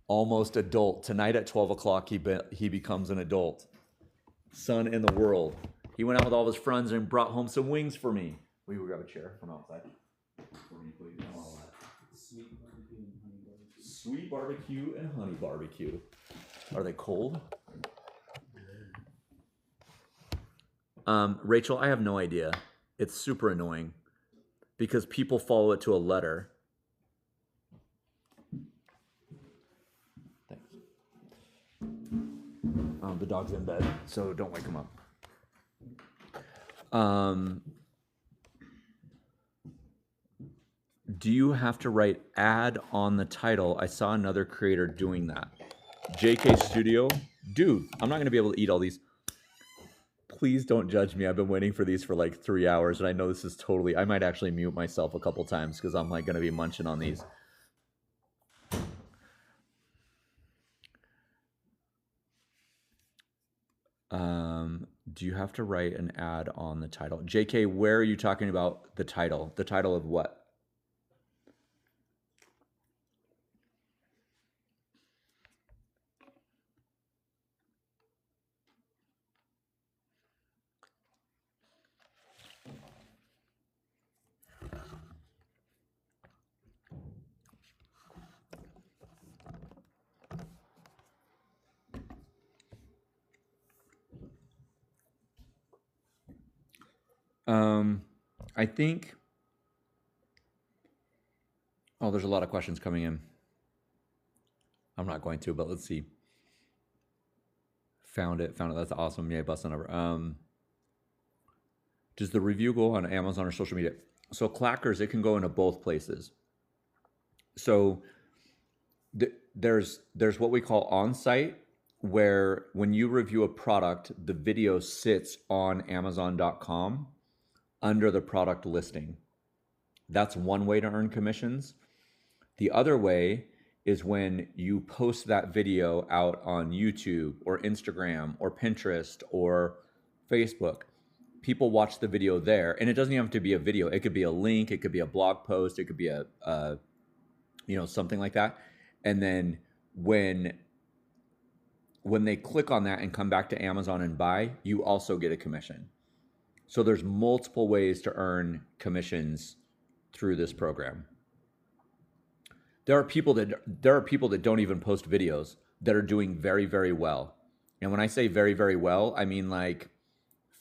almost adult. Tonight at 12 o'clock, he becomes an adult. Son in the world. He went out with all of his friends and brought home some wings for me. Will you grab a chair from outside? Sweet barbecue and honey barbecue. Are they cold? Rachel, I have no idea. It's super annoying because people follow it to a letter. Thanks. The dog's in bed, so don't wake him up. Do you have to write ad on the title? I saw another creator doing that. JK Studio? Dude, I'm not going to be able to eat all these. Please don't judge me. I've been waiting for these for like 3 hours, and I know this is totally... I might actually mute myself a couple times because I'm like going to be munching on these. Do you have to write an ad on the title? JK, where are you talking about the title? The title of what? I think, oh, there's a lot of questions coming in. I'm not going to, but let's see. Found it. That's awesome. Yay, busting over. Does the review go on Amazon or social media? So Clackers, it can go into both places. So there's what we call on-site, where when you review a product, the video sits on Amazon.com under the product listing. That's one way to earn commissions. The other way is when you post that video out on YouTube or Instagram or Pinterest or Facebook. People watch the video there, and it doesn't even have to be a video. It could be a link, it could be a blog post, it could be a something like that. And then when they click on that and come back to Amazon and buy, you also get a commission. So there's multiple ways to earn commissions through this program. There are people that don't even post videos that are doing very, very well. And when I say very, very well, I mean like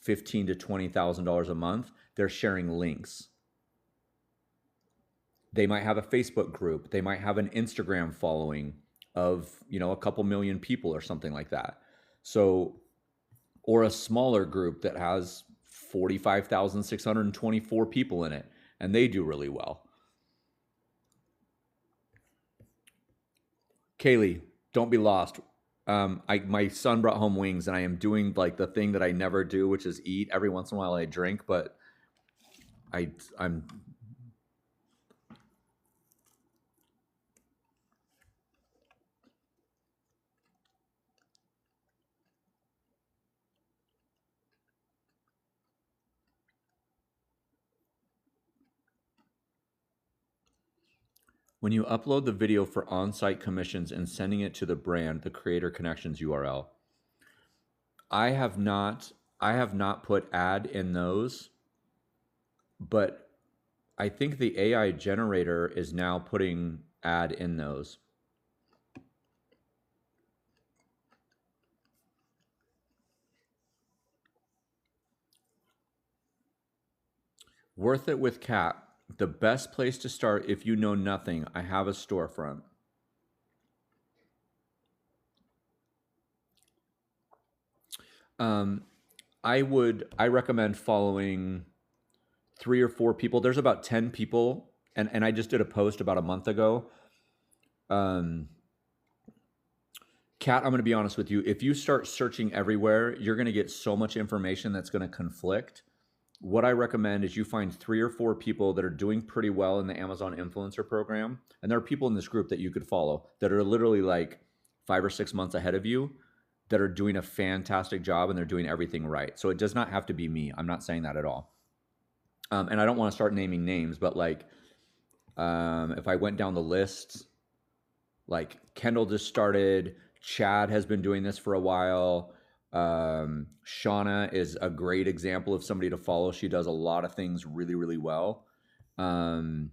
$15,000 to $20,000 a month. They're sharing links. They might have a Facebook group. They might have an Instagram following of, a couple million people or something like that. So, or a smaller group that has 45,624 people in it, and they do really well. Kaylee, don't be lost. My son brought home wings, and I am doing like the thing that I never do, which is eat. Every once in a while I drink, but I'm when you upload the video for on-site commissions and sending it to the brand, the Creator Connections URL. I have not put ad in those, but I think the AI generator is now putting ad in those. Worth it with Cat. The best place to start if you know nothing. I have a storefront. I recommend following 3 or 4 people. There's about 10 people, and I just did a post about a month ago. Kat, I'm going to be honest with you. If you start searching everywhere, you're going to get so much information that's going to conflict. What I recommend is you find 3 or 4 people that are doing pretty well in the Amazon Influencer Program. And there are people in this group that you could follow that are literally like 5 or 6 months ahead of you that are doing a fantastic job, and they're doing everything right. So it does not have to be me. I'm not saying that at all. And I don't want to start naming names, but like if I went down the list, like Kendall just started, Chad has been doing this for a while. Shauna is a great example of somebody to follow. She does a lot of things really, really well. There's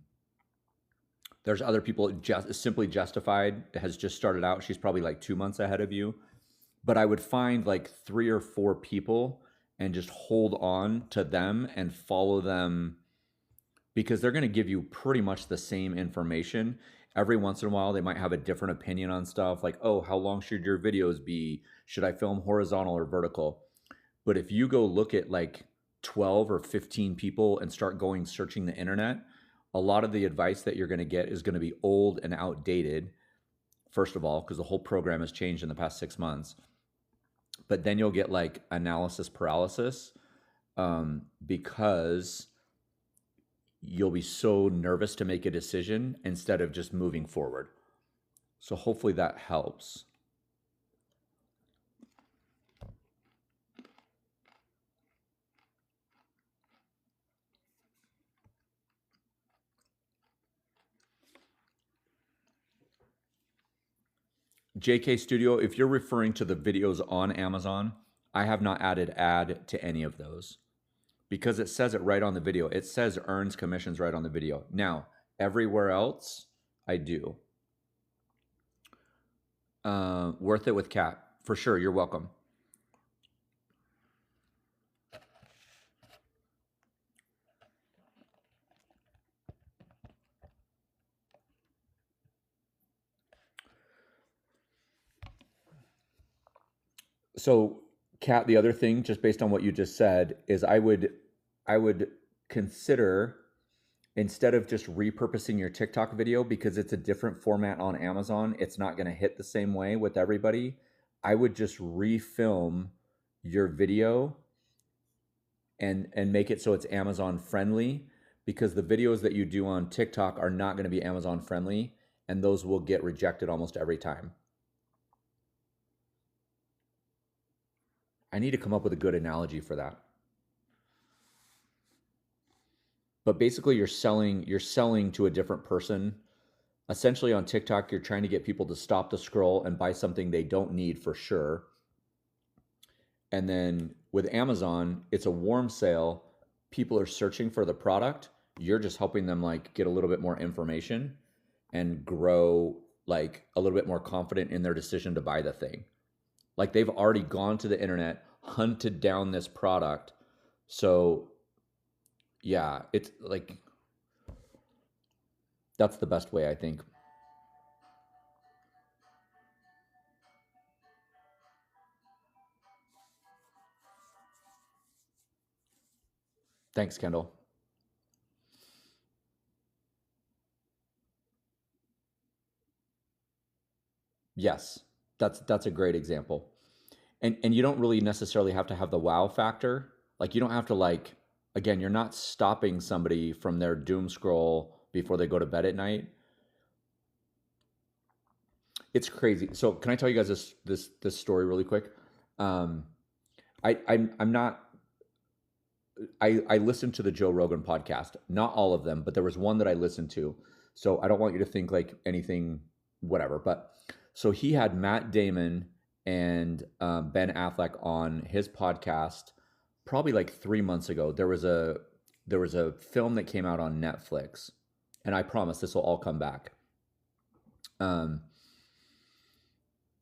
other people. Simply Justified has just started out. She's probably like 2 months ahead of you. But I would find like 3 or 4 people and just hold on to them and follow them, because they're going to give you pretty much the same information. Every once in a while, they might have a different opinion on stuff like, oh, how long should your videos be? Should I film horizontal or vertical? But if you go look at like 12 or 15 people and start going searching the internet, a lot of the advice that you're going to get is going to be old and outdated, first of all, because the whole program has changed in the past 6 months. But then you'll get like analysis paralysis, because you'll be so nervous to make a decision instead of just moving forward. So hopefully that helps. JK Studio, if you're referring to the videos on Amazon, I have not added ad to any of those, because it says it right on the video. It says earns commissions right on the video. Now, everywhere else, I do. Worth it with Kat. For sure, you're welcome. So, Kat, the other thing, just based on what you just said, is I would consider, instead of just repurposing your TikTok video because it's a different format on Amazon, it's not going to hit the same way with everybody. I would just refilm your video and make it so it's Amazon friendly, because the videos that you do on TikTok are not going to be Amazon friendly, and those will get rejected almost every time. I need to come up with a good analogy for that. But basically you're selling to a different person. Essentially on TikTok, you're trying to get people to stop the scroll and buy something they don't need for sure. And then with Amazon, it's a warm sale. People are searching for the product. You're just helping them like get a little bit more information and grow like a little bit more confident in their decision to buy the thing. Like they've already gone to the internet, hunted down this product. So yeah, it's like that's the best way, I think. Thanks, Kendall. Yes, that's a great example. And you don't really necessarily have to have the wow factor. Like you don't have to like, again, you're not stopping somebody from their doom scroll before they go to bed at night. It's crazy. So can I tell you guys this story really quick? Um, I'm not. I listened to the Joe Rogan podcast, not all of them, but there was one that I listened to. So I don't want you to think like anything, whatever. But so he had Matt Damon and Ben Affleck on his podcast probably like 3 months ago. There was a film that came out on Netflix, and I promise this will all come back. Um,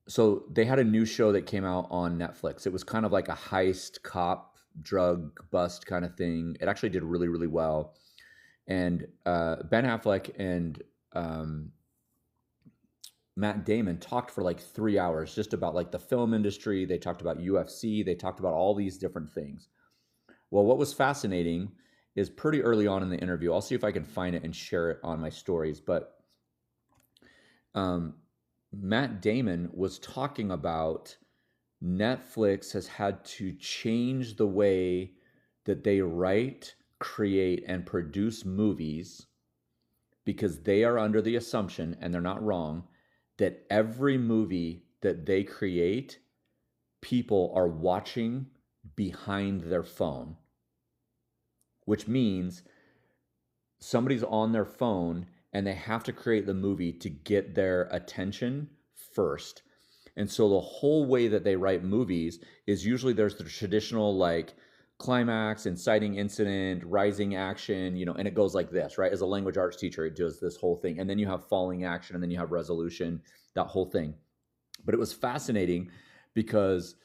so they had a new show that came out on Netflix. It was kind of like a heist cop drug bust kind of thing. It actually did really, really well. And Ben Affleck and Matt Damon talked for like 3 hours just about like the film industry. They talked about UFC. They talked about all these different things. Well, what was fascinating is pretty early on in the interview. I'll see if I can find it and share it on my stories. But um, Matt Damon was talking about Netflix has had to change the way that they write, create, and produce movies because they are under the assumption, and they're not wrong, that every movie that they create, people are watching behind their phone, which means somebody's on their phone and they have to create the movie to get their attention first. And so the whole way that they write movies is usually there's the traditional like climax, inciting incident, rising action, and it goes like this, right? As a language arts teacher, it does this whole thing. And then you have falling action and then you have resolution, that whole thing. But it was fascinating because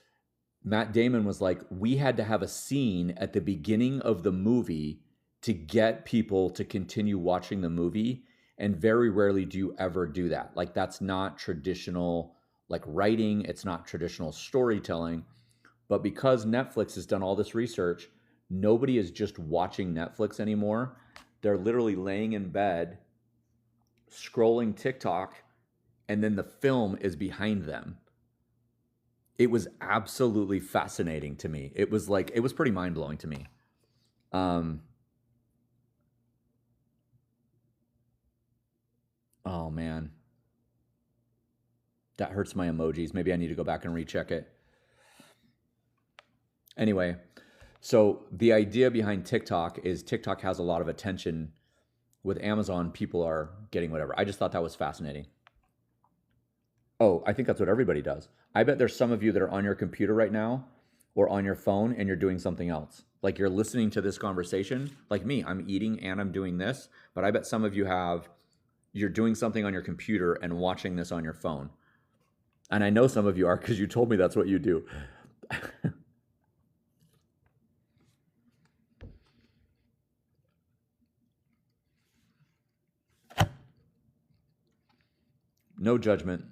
Matt Damon was like, we had to have a scene at the beginning of the movie to get people to continue watching the movie. And very rarely do you ever do that. Like, that's not traditional, like writing, it's not traditional storytelling. But because Netflix has done all this research, nobody is just watching Netflix anymore. They're literally laying in bed, scrolling TikTok, and then the film is behind them. It was absolutely fascinating to me. It was pretty mind blowing to me. Um, oh man, that hurts my emojis. Maybe I need to go back and recheck it. Anyway, so the idea behind TikTok is TikTok has a lot of attention. With Amazon, people are getting whatever. I just thought that was fascinating. Oh, I think that's what everybody does. I bet there's some of you that are on your computer right now or on your phone and you're doing something else. Like you're listening to this conversation, like me, I'm eating and I'm doing this, but I bet some of you you're doing something on your computer and watching this on your phone. And I know some of you are because you told me that's what you do. No judgment.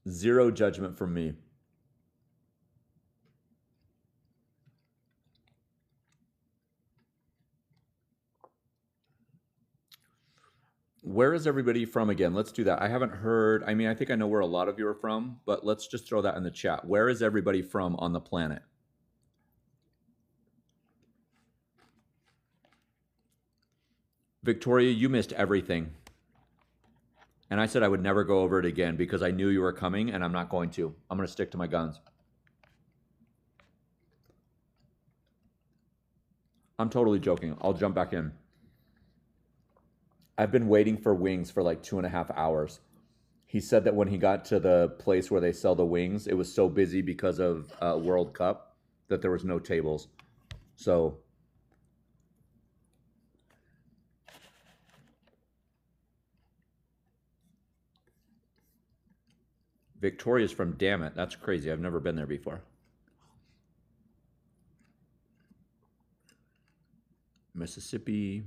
Zero judgment from me. Where is everybody from again? Let's do that. I haven't heard. I mean, I think I know where a lot of you are from, but let's just throw that in the chat. Where is everybody from on the planet? Victoria, you missed everything. And I said I would never go over it again because I knew you were coming, and I'm not going to. I'm going to stick to my guns. I'm totally joking. I'll jump back in. I've been waiting for wings for like 2.5 hours. He said that when he got to the place where they sell the wings, it was so busy because of World Cup that there was no tables. So Victoria's from Dammit. That's crazy. I've never been there before. Mississippi,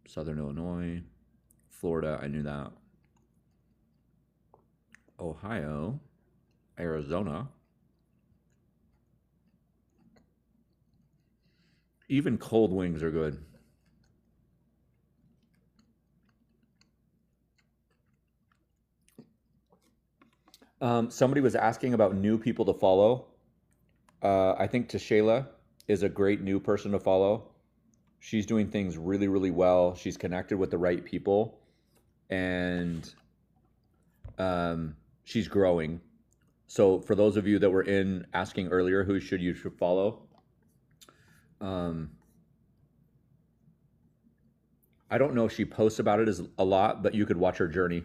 Southern Illinois, Florida. I knew that. Ohio, Arizona. Even cold wings are good. Somebody was asking about new people to follow. I think Tashayla is a great new person to follow. She's doing things really, really well. She's connected with the right people, and she's growing. So for those of you that were in asking earlier, who should you follow? I don't know if she posts about it a lot, but you could watch her journey.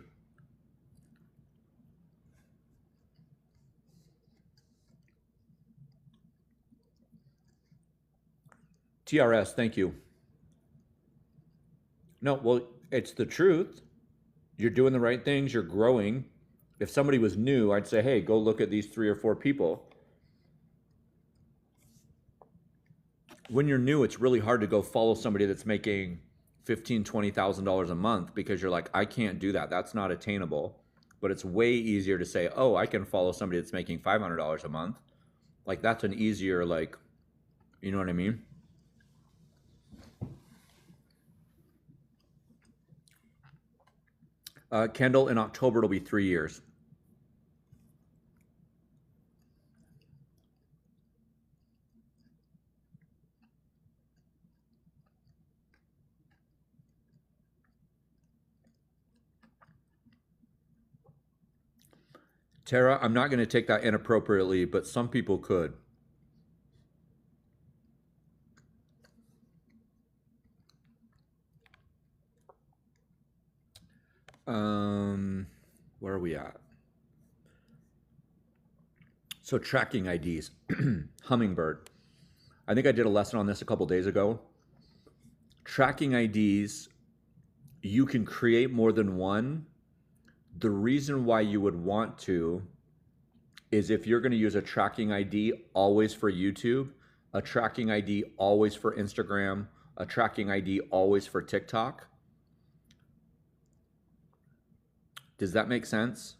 TRS, thank you. No, well, it's the truth. You're doing the right things. You're growing. If somebody was new, I'd say, hey, go look at these 3 or 4 people. When you're new, it's really hard to go follow somebody that's making $15,000, $20,000 a month because you're like, I can't do that. That's not attainable. But it's way easier to say, oh, I can follow somebody that's making $500 a month. Like that's an easier, like, you know what I mean? Kendall, in October, it'll be 3 years. Tara, I'm not going to take that inappropriately, but some people could. Where are we at? So tracking IDs, Hummingbird. I think I did a lesson on this a couple days ago. Tracking IDs, you can create more than one. The reason why you would want to is if you're going to use a tracking ID always for YouTube, a tracking ID always for Instagram, a tracking ID always for TikTok. Does that make sense?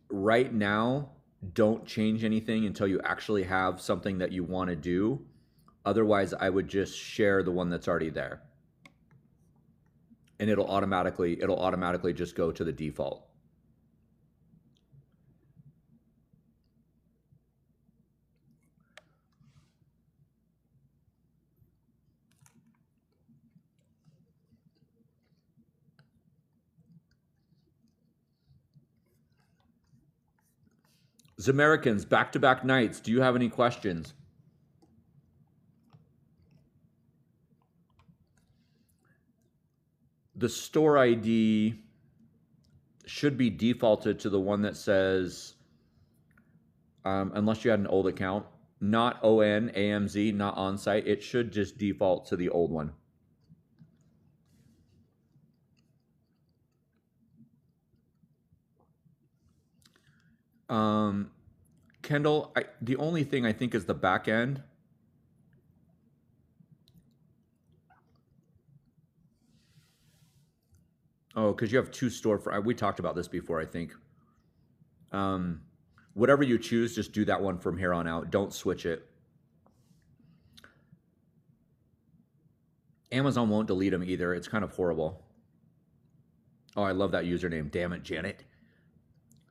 Right now, don't change anything until you actually have something that you want to do. Otherwise, I would just share the one that's already there. And it'll automatically just go to the default. Zamericans, back-to-back nights. Do you have any questions? The store ID should be defaulted to the one that says, unless you had an old account, not ON, AMZ, not on-site. It should just default to the old one. Kendall, the only thing I think is the back end. Oh, because you have 2 storefronts. We talked about this before, I think. Whatever you choose, just do that one from here on out. Don't switch it. Amazon won't delete them either. It's kind of horrible. Oh, I love that username. Damn it, Janet.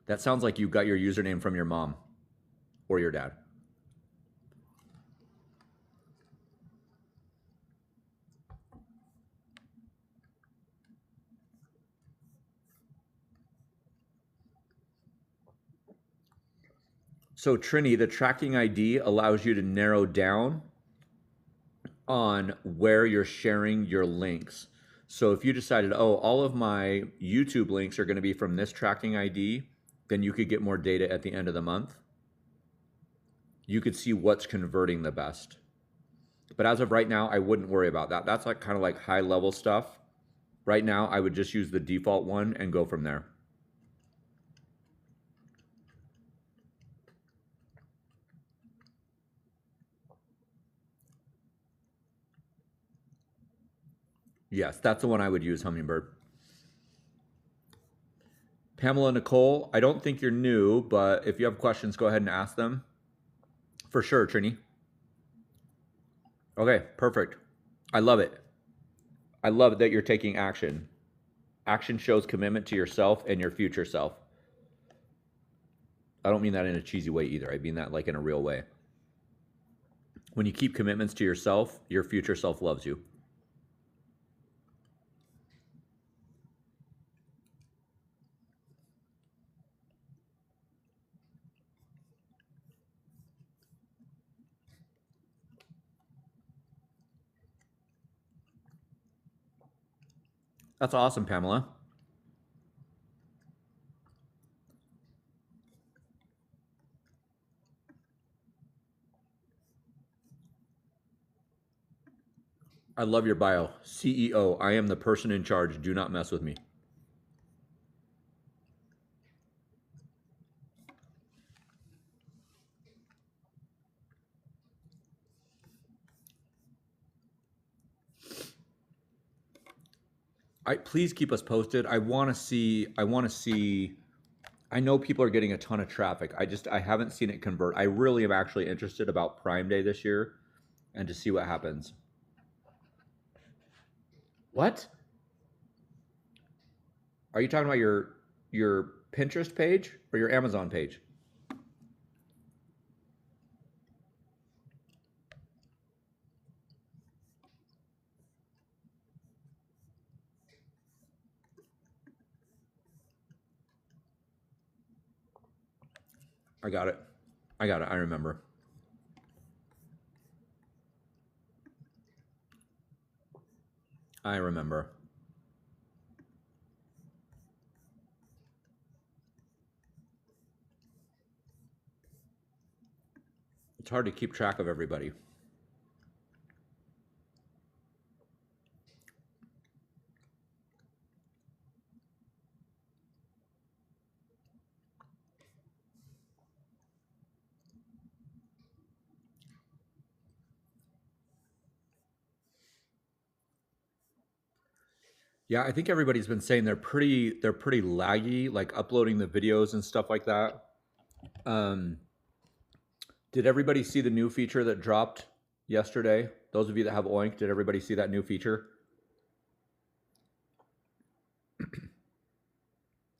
That sounds like you got your username from your mom or your dad. So Trini, the tracking ID allows you to narrow down on where you're sharing your links. So if you decided, oh, all of my YouTube links are going to be from this tracking ID, then you could get more data at the end of the month. You could see what's converting the best. But as of right now, I wouldn't worry about that. That's like kind of like high level stuff. Right now, I would just use the default one and go from there. Yes, that's the one I would use, Hummingbird. Pamela Nicole, I don't think you're new, but if you have questions, go ahead and ask them. For sure, Trini. Okay, perfect. I love it. I love that you're taking action. Action shows commitment to yourself and your future self. I don't mean that in a cheesy way either. I mean that like in a real way. When you keep commitments to yourself, your future self loves you. That's awesome, Pamela. I love your bio. CEO, I am the person in charge. Do not mess with me. Please keep us posted. I want to see. I know people are getting a ton of traffic. I haven't seen it convert. I really am actually interested about Prime Day this year and to see what happens. What? Are you talking about your Pinterest page or your Amazon page? I got it. I got it. I remember. I remember. It's hard to keep track of everybody. Yeah, I think everybody's been saying they're pretty laggy, like uploading the videos and stuff like that. Did everybody see the new feature that dropped yesterday? Those of you that have Oink, did everybody see that new feature?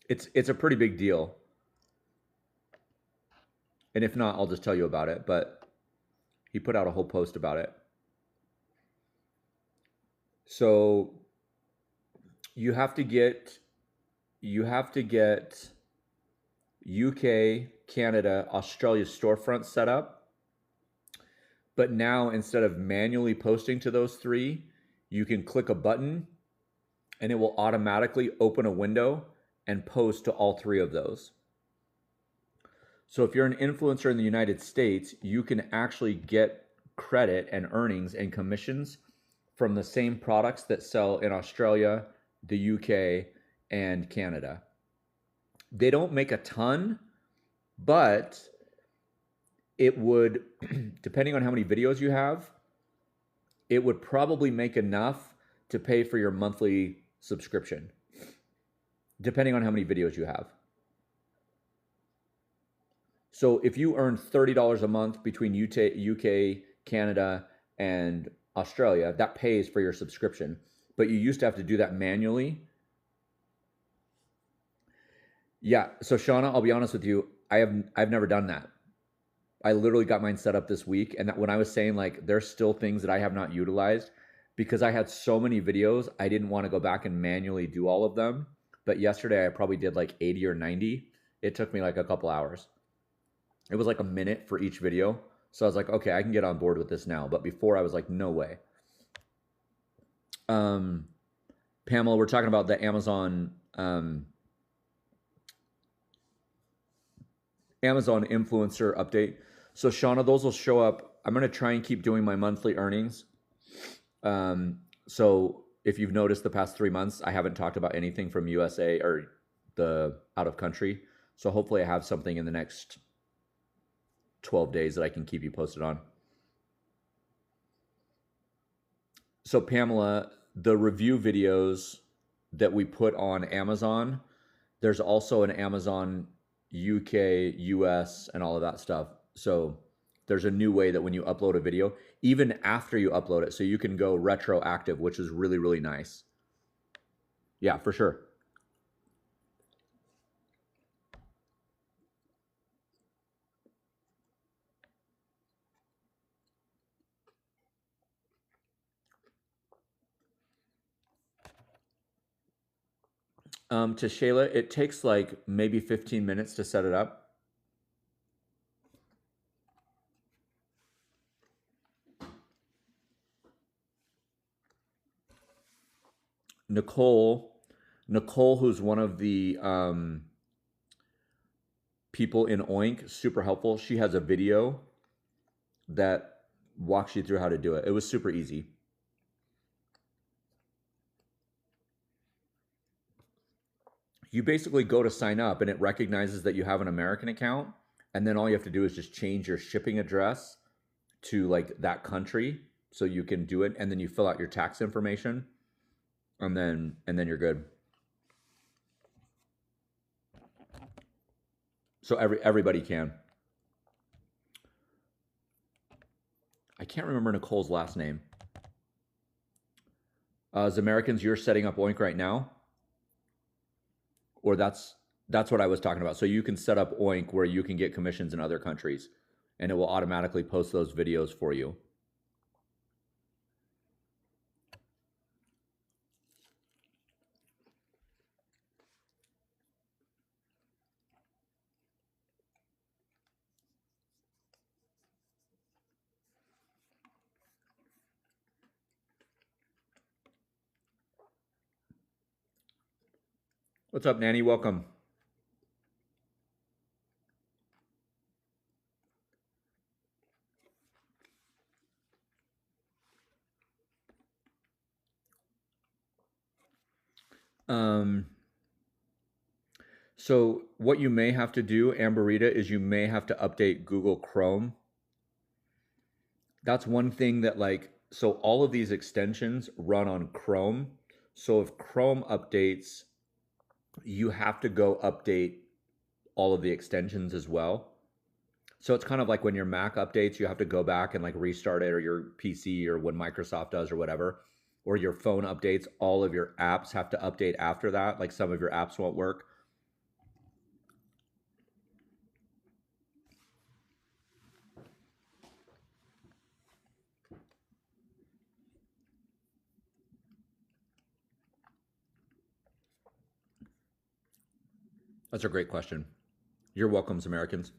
It's a pretty big deal. And if not, I'll just tell you about it, but he put out a whole post about it. So you have to get UK, Canada, Australia storefront set up. But now instead of manually posting to those three, you can click a button and it will automatically open a window and post to all three of those. So if you're an influencer in the United States, you can actually get credit and earnings and commissions from the same products that sell in Australia, the UK, and Canada. They don't make a ton, but it would, depending on how many videos you have, it would probably make enough to pay for your monthly subscription, depending on how many videos you have. So if you earn $30 a month between UK, Canada, and Australia, that pays for your subscription. But you used to have to do that manually. Yeah. So Shauna, I'll be honest with you, I've never done that. I literally got mine set up this week, and that when I was saying like there's still things that I have not utilized because I had so many videos, I didn't want to go back and manually do all of them. But yesterday I probably did like 80 or 90. It took me like a couple hours. It was like a minute for each video. So I was like, okay, I can get on board with this now. But before I was like, no way. Pamela, we're talking about the Amazon influencer update. So Shauna, those will show up. I'm going to try and keep doing my monthly earnings. So if you've noticed the past 3 months, I haven't talked about anything from USA or the out of country. So hopefully I have something in the next 12 days that I can keep you posted on. So Pamela, the review videos that we put on Amazon, there's also an Amazon UK, US, and all of that stuff. So there's a new way that when you upload a video, even after you upload it, so you can go retroactive, which is really, really nice. Yeah, for sure. To Shayla, it takes like maybe 15 minutes to set it up. Nicole, who's one of the people in Oink, super helpful. She has a video that walks you through how to do it. It was super easy. You basically go to sign up and it recognizes that you have an American account. And then all you have to do is just change your shipping address to like that country so you can do it. And then you fill out your tax information and then you're good. So everybody can. I can't remember Nicole's last name. As Americans, you're setting up Oink right now? Or that's what I was talking about. So you can set up Oink where you can get commissions in other countries and it will automatically post those videos for you. What's up, Nanny? Welcome. So what you may have to do, Amberita, is you may have to update Google Chrome. That's one thing that like, so all of these extensions run on Chrome. So if Chrome updates, you have to go update all of the extensions as well. So it's kind of like when your Mac updates, you have to go back and like restart it, or your PC, or when Microsoft does or whatever, or your phone updates, all of your apps have to update after that. Like some of your apps won't work. That's a great question. You're welcome, Americans.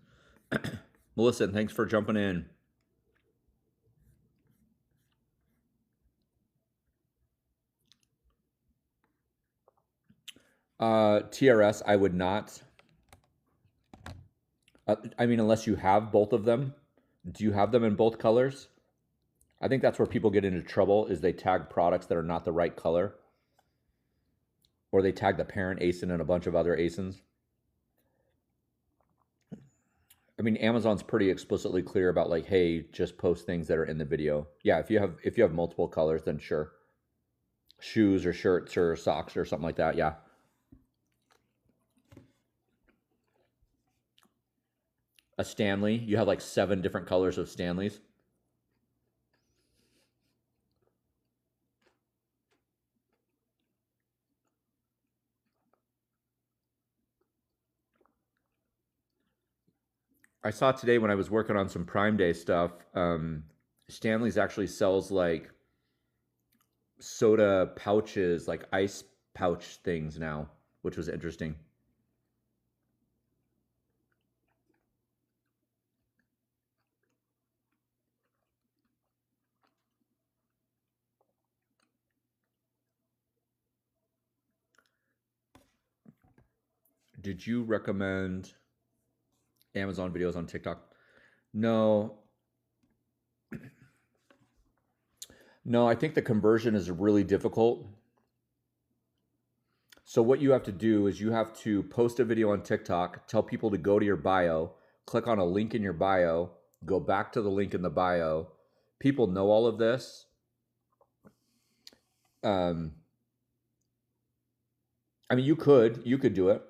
Melissa, thanks for jumping in. TRS, I would not. I mean, unless you have both of them. Do you have them in both colors? I think that's where people get into trouble, is they tag products that are not the right color. Or they tag the parent ASIN and a bunch of other ASINs. I mean, Amazon's pretty explicitly clear about like, hey, just post things that are in the video. Yeah, if you have multiple colors, then sure. Shoes or shirts or socks or something like that, yeah. a Stanley. You have like 7 different colors of Stanleys. I saw today when I was working on some Prime Day stuff, Stanley's actually sells like soda pouches, like ice pouch things now, which was interesting. Did you recommend Amazon videos on TikTok? No. No, I think the conversion is really difficult. So what you have to do is you have to post a video on TikTok, tell people to go to your bio, click on a link in your bio, go back to the link in the bio. People know all of this. Um, I mean, you could do it,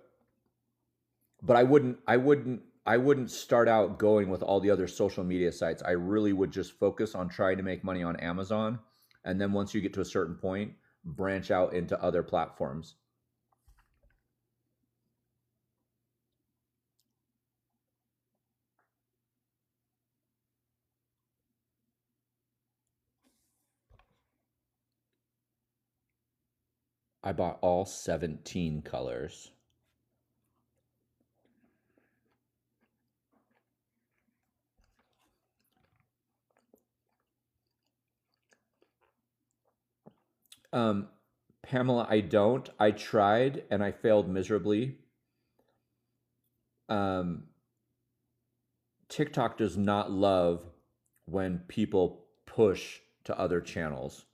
but I wouldn't start out going with all the other social media sites. I really would just focus on trying to make money on Amazon, and then once you get to a certain point, branch out into other platforms. I bought all 17 colors. Um, Pamela, I don't. I tried and I failed miserably. Um, TikTok does not love when people push to other channels.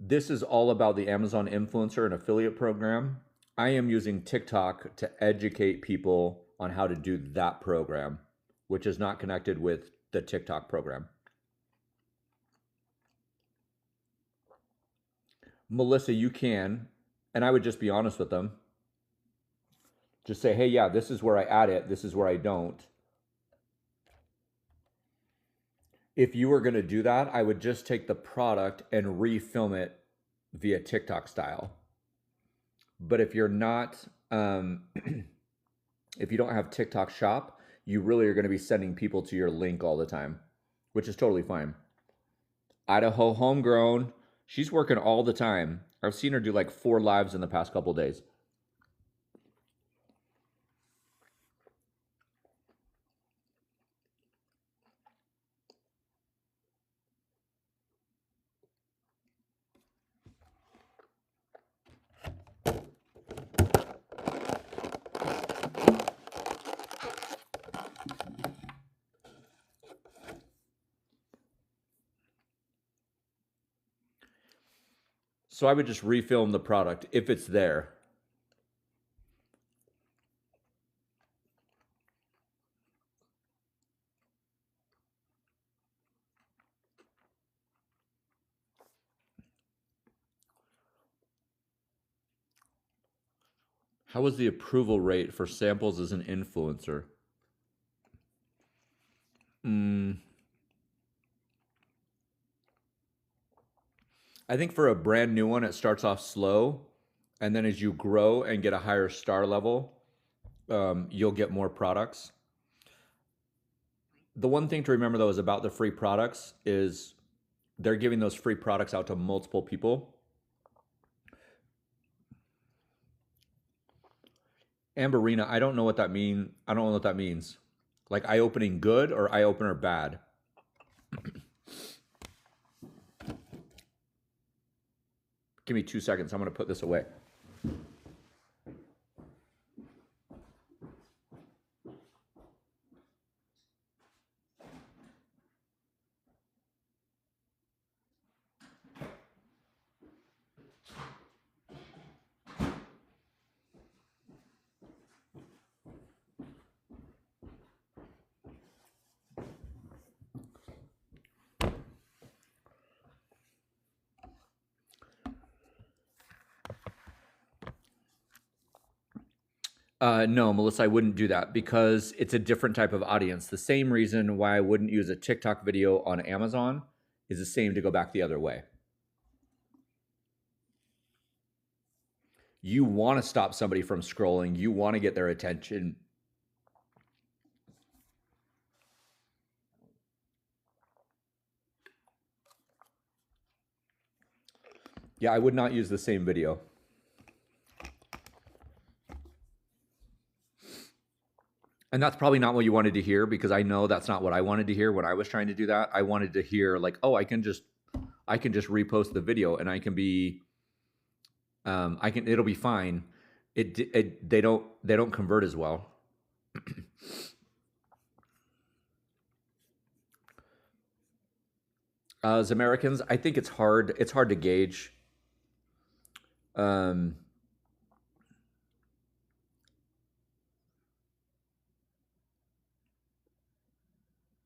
This is all about the Amazon influencer and affiliate program. I am using TikTok to educate people on how to do that program, which is not connected with the TikTok program. Melissa, you can, and I would just be honest with them. Just say, hey, yeah, this is where I add it, this is where I don't. If you were going to do that, I would just take the product and refilm it via TikTok style. But if you're not, if you don't have TikTok Shop, you really are going to be sending people to your link all the time, which is totally fine. Idaho Homegrown, she's working all the time. I've seen her do like 4 lives in the past couple days. So I would just refilm the product if it's there. How was the approval rate for samples as an influencer? I think for a brand new one, it starts off slow. And then as you grow and get a higher star level, you'll get more products. The one thing to remember though is about the free products is they're giving those free products out to multiple people. Amberina, I don't know what that means. I don't know what that means. Like eye opening good or eye opener bad? Give me 2 seconds. I'm going to put this away. No, Melissa, I wouldn't do that because it's a different type of audience. The same reason why I wouldn't use a TikTok video on Amazon is the same to go back the other way. You want to stop somebody from scrolling, you want to get their attention. Yeah, I would not use the same video. And that's probably not what you wanted to hear, because I know that's not what I wanted to hear when I was trying to do that. I wanted to hear like, oh, I can just repost the video and I can be it'll be fine. They don't convert as well. As Americans, I think it's hard to gauge. Um,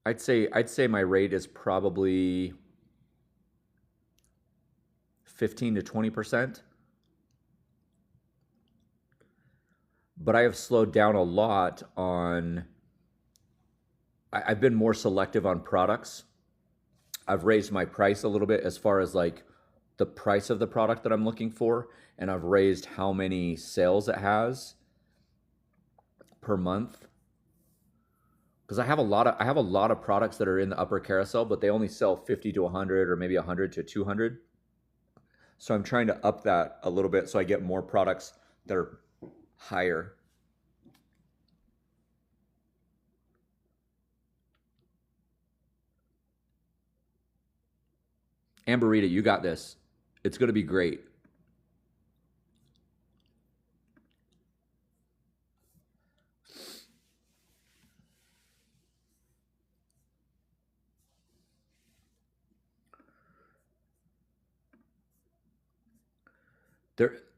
I'd say my rate is probably 15 to 20%. But I have slowed down a lot on I've been more selective on products. I've raised my price a little bit as far as like the price of the product that I'm looking for, and I've raised how many sales it has per month. Because I have a lot of products that are in the upper carousel, but they only sell 50 to 100 or maybe 100 to 200. So I'm trying to up that a little bit so I get more products that are higher. Amberita, you got this. It's going to be great.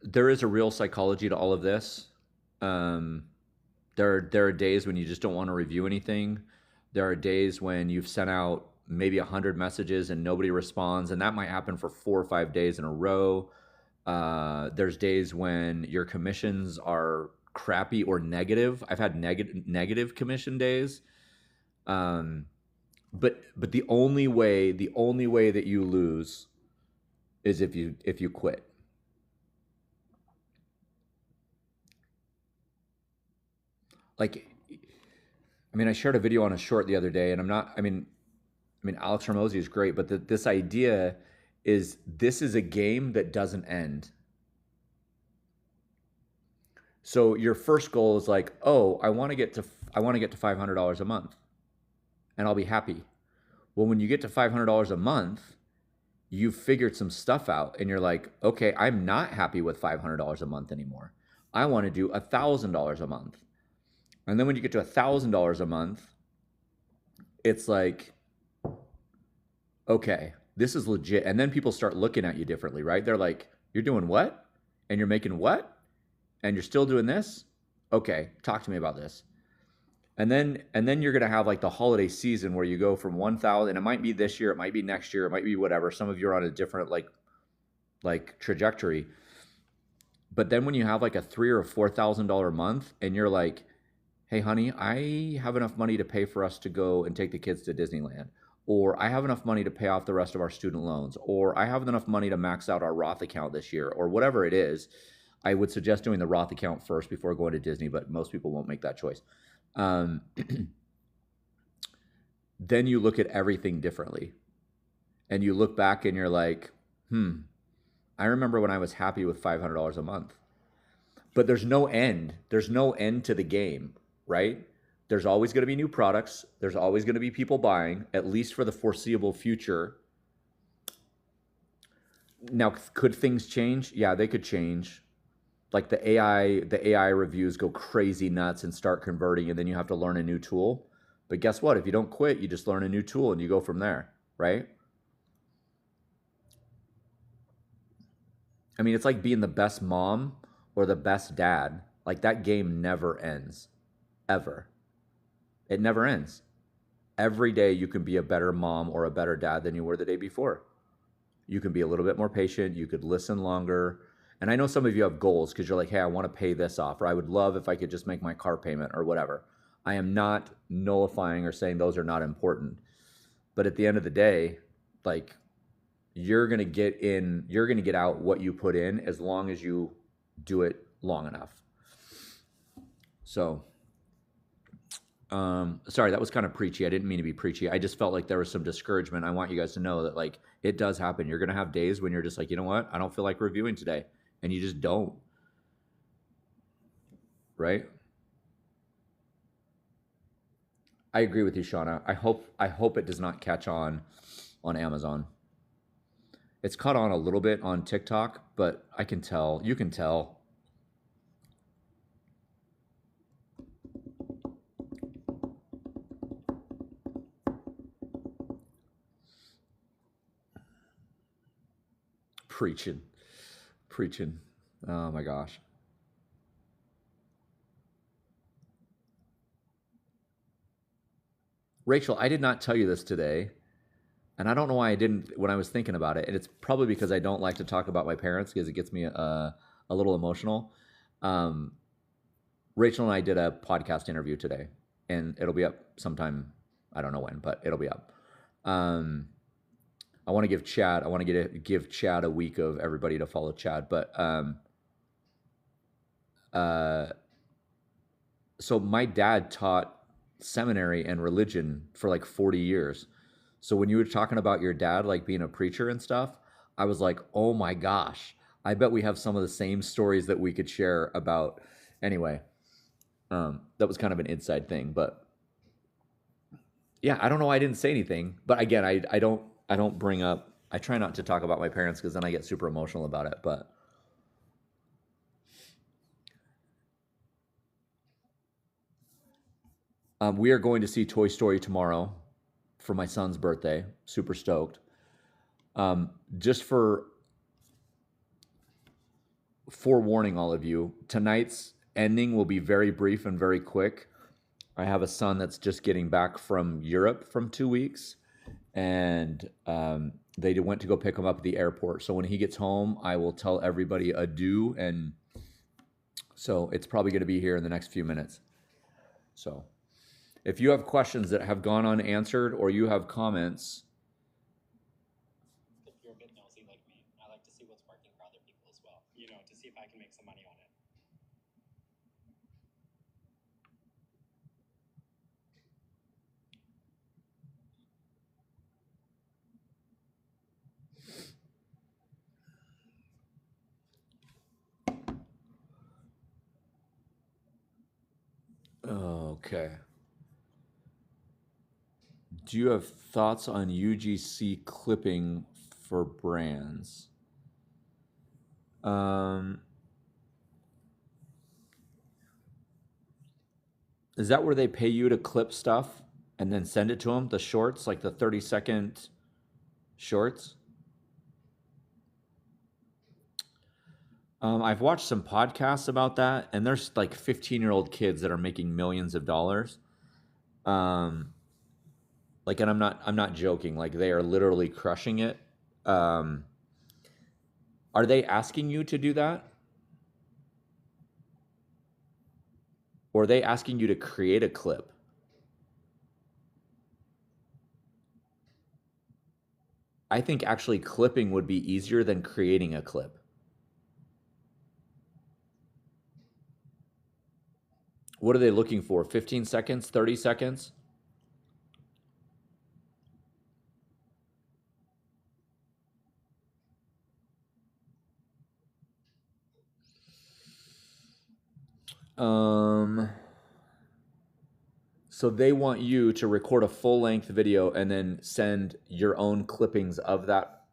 There is a real psychology to all of this. Um, there are days when you just don't want to review anything. There are days when you've sent out maybe 100 messages and nobody responds, and that might happen for 4 or 5 days in a row. There's days when your commissions are crappy or negative. I've had negative commission days. Um, but the only way that you lose is if you quit. Like, I mean, I shared a video on a short the other day, and I mean, Alex Hormozy is great, but this idea is this is a game that doesn't end. So your first goal is like, oh, I want to get to $500 a month, and I'll be happy. Well, when you get to $500 a month, you've figured some stuff out, and you're like, okay, I'm not happy with $500 a month anymore. I want to do $1,000 a month. And then when you get to $1,000 a month, it's like, okay, this is legit. And then people start looking at you differently, right? They're like, you're doing what? And you're making what? And you're still doing this? Okay, talk to me about this. And then you're gonna have like the holiday season where you go from 1,000. It might be this year, it might be next year, it might be whatever. Some of you are on a different like trajectory. But then when you have like a $3,000 or $4,000 month, and you're like, hey, honey, I have enough money to pay for us to go and take the kids to Disneyland, or I have enough money to pay off the rest of our student loans, or I have enough money to max out our Roth account this year, or whatever it is. I would suggest doing the Roth account first before going to Disney, but most people won't make that choice. Um, then you look at everything differently, and you look back and you're like, I remember when I was happy with $500 a month. But there's no end. There's no end to the game, right? There's always going to be new products. There's always going to be people buying, at least for the foreseeable future. Now, could things change? Yeah, they could change. Like the AI reviews go crazy nuts and start converting, and then you have to learn a new tool. But guess what? If you don't quit, you just learn a new tool and you go from there, right? I mean, it's like being the best mom or the best dad. Like that game never ends, ever. It never ends. Every day you can be a better mom or a better dad than you were the day before. You can be a little bit more patient. You could listen longer. And I know some of you have goals because you're like, hey, I want to pay this off, or I would love if I could just make my car payment or whatever. I am not nullifying or saying those are not important. But at the end of the day, like, you're going to get out what you put in as long as you do it long enough. So, sorry, that was kind of preachy. I didn't mean to be preachy. I just felt like there was some discouragement. I want you guys to know that, like, it does happen. You're going to have days when you're just like, you know what? I don't feel like reviewing today. And you just don't. Right? I agree with you, Shauna. I hope it does not catch on Amazon. It's caught on a little bit on TikTok, but I can tell, you can tell. Preaching. Preaching. Oh my gosh. Rachel, I did not tell you this today, and I don't know why I didn't when I was thinking about it. And it's probably because I don't like to talk about my parents because it gets me a little emotional. Um, Rachel and I did a podcast interview today, and it'll be up sometime. I don't know when, but it'll be up. I want to give Chad. I want to give Chad a week of everybody to follow Chad. But so my dad taught seminary and religion for like 40 years. So when you were talking about your dad like being a preacher and stuff, I was like, oh my gosh, I bet we have some of the same stories that we could share about. Anyway, that was kind of an inside thing, but yeah, I don't know why I didn't say anything. But again, I don't bring up. I try not to talk about my parents because then I get super emotional about it. But we are going to see Toy Story tomorrow for my son's birthday. Super stoked. Just for forewarning all of you, tonight's ending will be very brief and very quick. I have a son that's just getting back from Europe from 2 weeks, and they went to go pick him up at the airport. So when he gets home, I will tell everybody adieu, and so it's probably going to be here in the next few minutes. So if you have questions that have gone unanswered or you have comments, If you're a bit nosy like me, I like to see what's working for other people as well, to see if I can make some money on it. okay. Do you have thoughts on UGC clipping for brands? Is that where they pay you to clip stuff and then send it to them? The shorts, like the 30-second shorts? I've watched some podcasts about that, and there's like 15-year-old kids that are making millions of dollars. Like, and I'm not joking. Like, they are literally crushing it. Are they asking you to do that? Or are they asking you to create a clip? I think actually clipping would be easier than creating a clip. What are they looking for? 15 seconds, 30 seconds? So they want you to record a full-length video and then send your own clippings of that.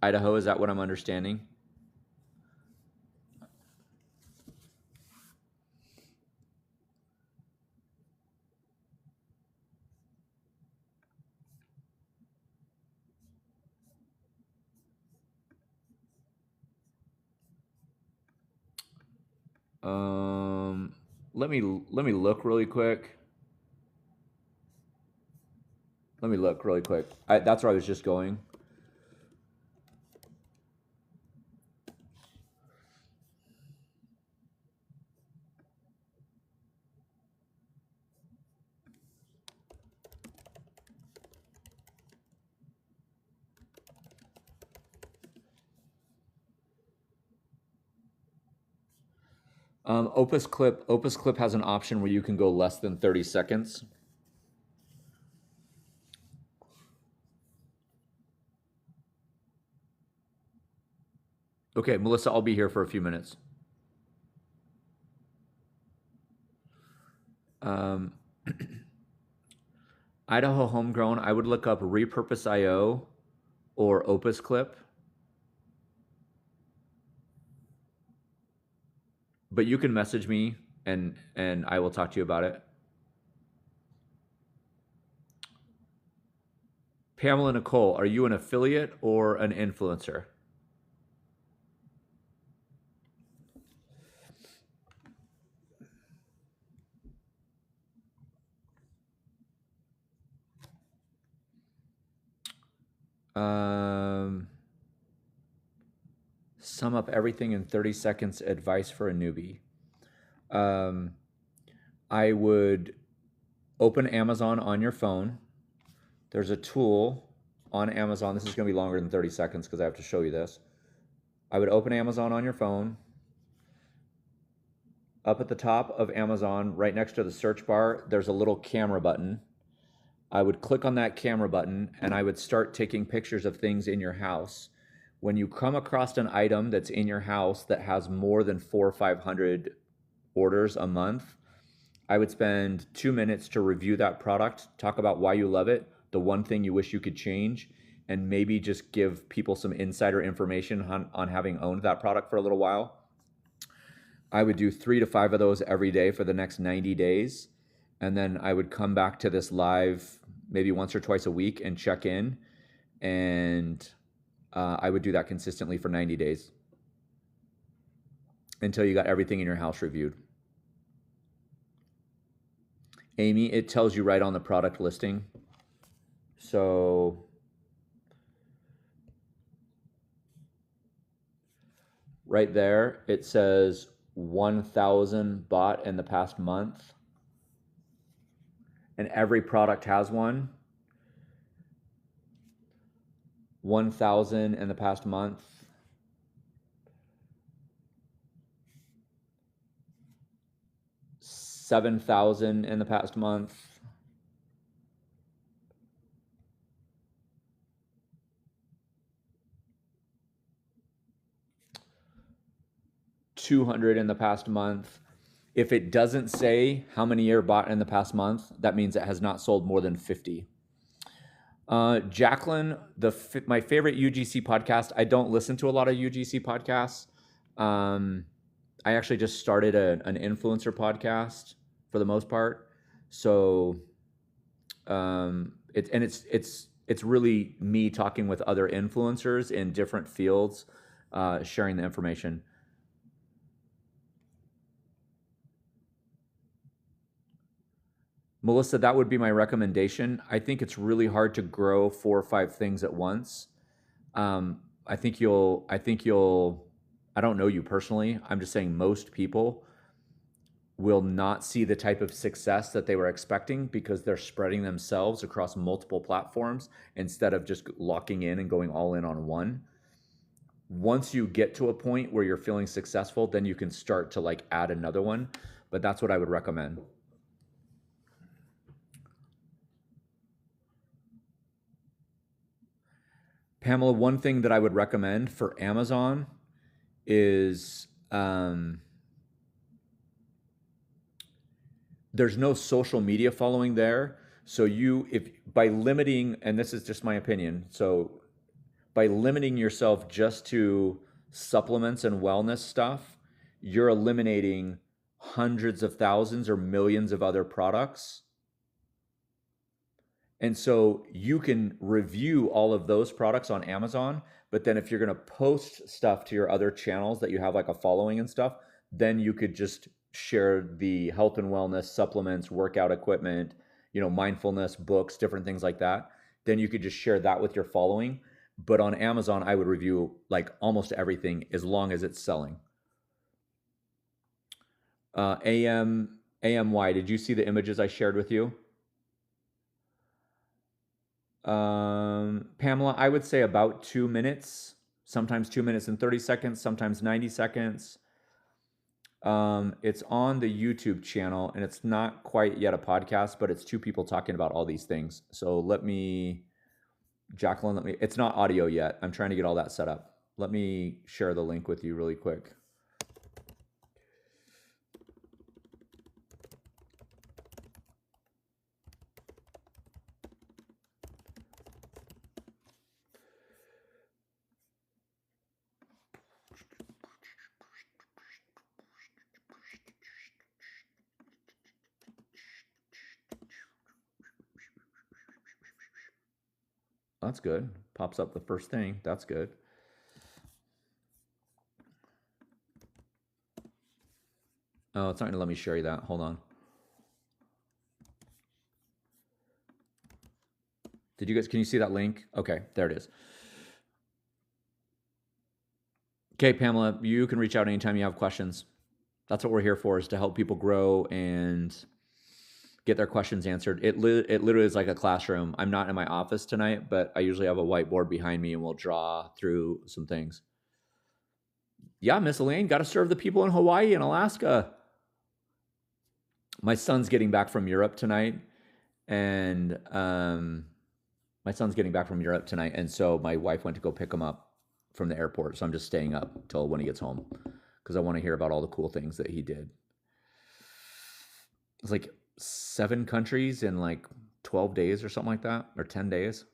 Idaho, is that what I'm understanding? Let me look really quick. Let me look really quick. That's where I was just going. Opus Clip has an option where you can go less than 30 seconds. Okay, Melissa, I'll be here for a few minutes. Idaho Homegrown, I would look up Repurpose.io or Opus Clip. But you can message me and I will talk to you about it. Pamela Nicole, are you an affiliate or an influencer? Sum up everything in 30 seconds, advice for a newbie. I would open Amazon on your phone. There's a tool on Amazon. This is going to be longer than 30 seconds because I have to show you this. I would open Amazon on your phone. Up at the top of Amazon, right next to the search bar, there's a little camera button. I would click on that camera button and I would start taking pictures of things in your house. When you come across an item that's in your house that has more than 400 or 500 orders a month, I would spend 2 minutes to review that product, talk about why you love it, the one thing you wish you could change, and maybe just give people some insider information on having owned that product for a little while. I would do 3 to 5 of those every day for the next 90 days. And then I would come back to this live maybe once or twice a week and check in. And I would do that consistently for 90 days until you got everything in your house reviewed. Amy, it tells you right on the product listing. So right there, it says 1,000 bought in the past month. And every product has one. 1,000 in the past month. 7,000 in the past month. 200 in the past month. If it doesn't say how many are bought in the past month, that means it has not sold more than 50. Jacqueline, my favorite UGC podcast. I don't listen to a lot of UGC podcasts. I actually just started an influencer podcast for the most part. So it's really me talking with other influencers in different fields, sharing the information. Melissa, that would be my recommendation. I think it's really hard to grow 4 or 5 things at once. I think you'll, I don't know you personally. I'm just saying most people will not see the type of success that they were expecting because they're spreading themselves across multiple platforms instead of just locking in and going all in on one. Once you get to a point where you're feeling successful, then you can start to like add another one. But that's what I would recommend. Pamela, one thing that I would recommend for Amazon is there's no social media following there. So if by limiting, and this is just my opinion, so by limiting yourself just to supplements and wellness stuff, you're eliminating hundreds of thousands or millions of other products. And so you can review all of those products on Amazon, but then if you're going to post stuff to your other channels that you have like a following and stuff, then you could just share the health and wellness supplements, workout equipment, mindfulness books, different things like that. then you could just share that with your following. But on Amazon, I would review like almost everything as long as it's selling. AMY, did you see the images I shared with you? Pamela, I would say about 2 minutes, sometimes 2 minutes and 30 seconds, sometimes 90 seconds. It's on the YouTube channel, and it's not quite yet a podcast, but it's two people talking about all these things. So Jacqueline, it's not audio yet. I'm trying to get all that set up. Let me share the link with you really quick. That's good. Pops up the first thing. That's good. Oh, it's not going to let me share you that. Hold on. Can you see that link? Okay, there it is. Okay, Pamela, you can reach out anytime you have questions. That's what we're here for, is to help people grow and get their questions answered. It literally is like a classroom. I'm not in my office tonight, but I usually have a whiteboard behind me and we'll draw through some things. Yeah, Miss Elaine, got to serve the people in Hawaii and Alaska. My son's getting back from Europe tonight, and so my wife went to go pick him up from the airport. So I'm just staying up till when he gets home because I want to hear about all the cool things that he did. It's like 7 countries in like 12 days or something like that, or 10 days.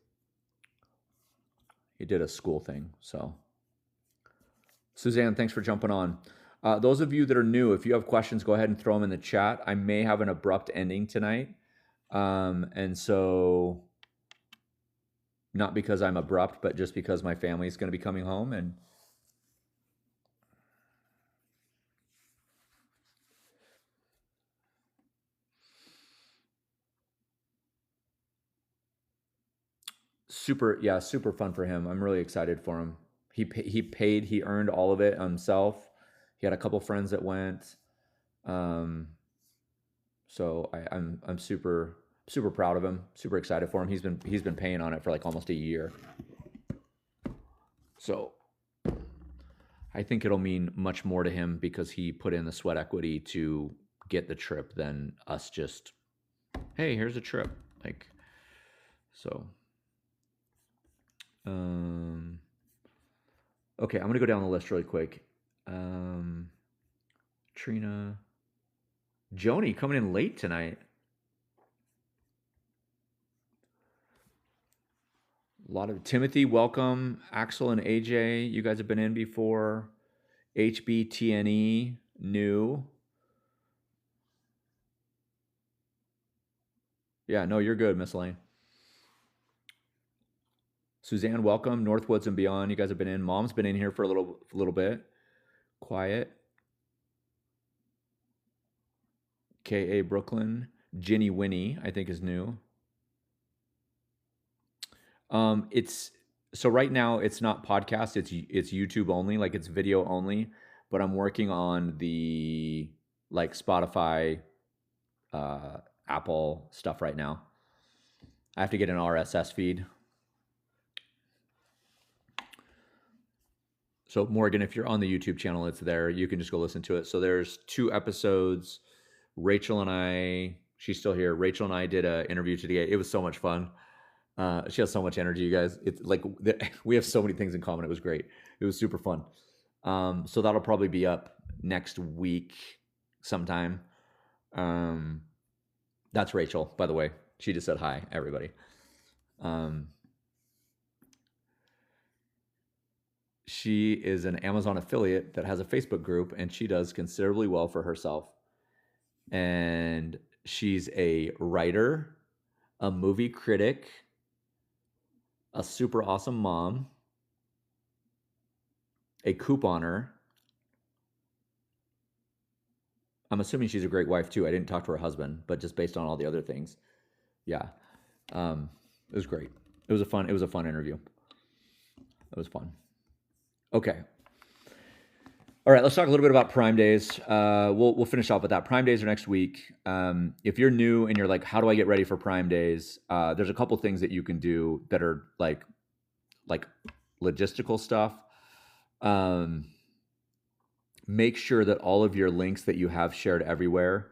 He did a school thing. So Suzanne, thanks for jumping on. Those of you that are new, if you have questions, go ahead and throw them in the chat. I may have an abrupt ending tonight. And so not because I'm abrupt, but just because my family is going to be coming home. And super fun for him. I'm really excited for him. He earned all of it himself. He had a couple friends that went. So I'm super proud of him, super excited for him. He's been paying on it for like almost a year. So I think it'll mean much more to him because he put in the sweat equity to get the trip than us just, hey, here's a trip. Like, so. Okay, I'm gonna go down the list really quick. Trina, Joni coming in late tonight. A lot of Timothy, welcome. Axel and AJ, you guys have been in before. HBTNE, new. Yeah, no, you're good, Miss Lane. Suzanne, welcome. Northwoods and beyond, you guys have been in. Mom's been in here for a little bit. Quiet. K.A. Brooklyn. Ginny Winnie, I think, is new. So right now it's not podcast, it's YouTube only, like it's video only, but I'm working on the like Spotify, Apple stuff right now. I have to get an RSS feed. So Morgan, if you're on the YouTube channel, it's there. You can just go listen to it. So there's 2 episodes. Rachel and I, she's still here. Rachel and I did an interview today. It was so much fun. She has so much energy, you guys. It's like we have so many things in common. It was great. It was super fun. So that'll probably be up next week sometime. That's Rachel, by the way. She just said hi, everybody. She is an Amazon affiliate that has a Facebook group, and she does considerably well for herself. And she's a writer, a movie critic, a super awesome mom, a couponer. I'm assuming she's a great wife too. I didn't talk to her husband, but just based on all the other things. Yeah. It was great. It It was a fun interview. It was fun. Okay. All right, let's talk a little bit about Prime Days. We'll finish off with that. Prime Days are next week. If you're new and you're like, how do I get ready for Prime Days? There's a couple things that you can do that are like logistical stuff. Make sure that all of your links that you have shared everywhere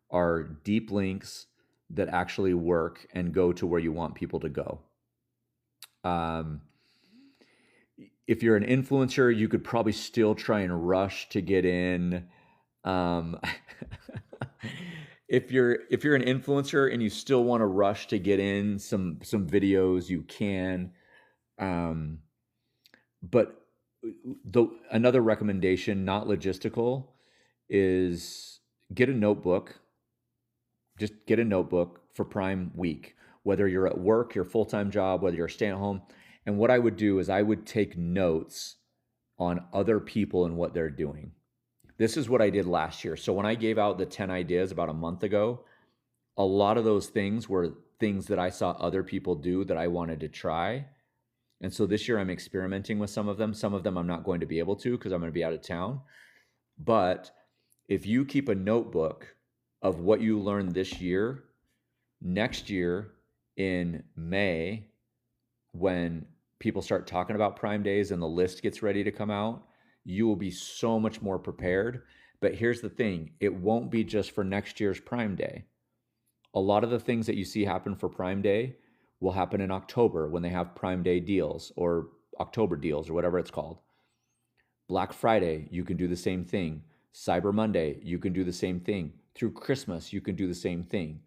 are deep links that actually work and go to where you want people to go. If you're an influencer, you could probably still try and rush to get in. If you're an influencer and you still want to rush to get in some videos, you can. But another recommendation, not logistical, is get a notebook. Just get a notebook for Prime Week, whether you're at work, your full-time job, whether you're staying at home. And what I would do is I would take notes on other people and what they're doing. This is what I did last year. So when I gave out the 10 ideas about a month ago, a lot of those things were things that I saw other people do that I wanted to try. And so this year I'm experimenting with some of them. Some of them I'm not going to be able to because I'm going to be out of town. But if you keep a notebook of what you learned this year, next year in May, when people start talking about Prime Days and the list gets ready to come out, you will be so much more prepared. But here's the thing, it won't be just for next year's Prime Day. A lot of the things that you see happen for Prime Day will happen in October when they have Prime Day deals or October deals or whatever it's called. Black Friday, you can do the same thing. Cyber Monday, you can do the same thing. Through Christmas, you can do the same thing.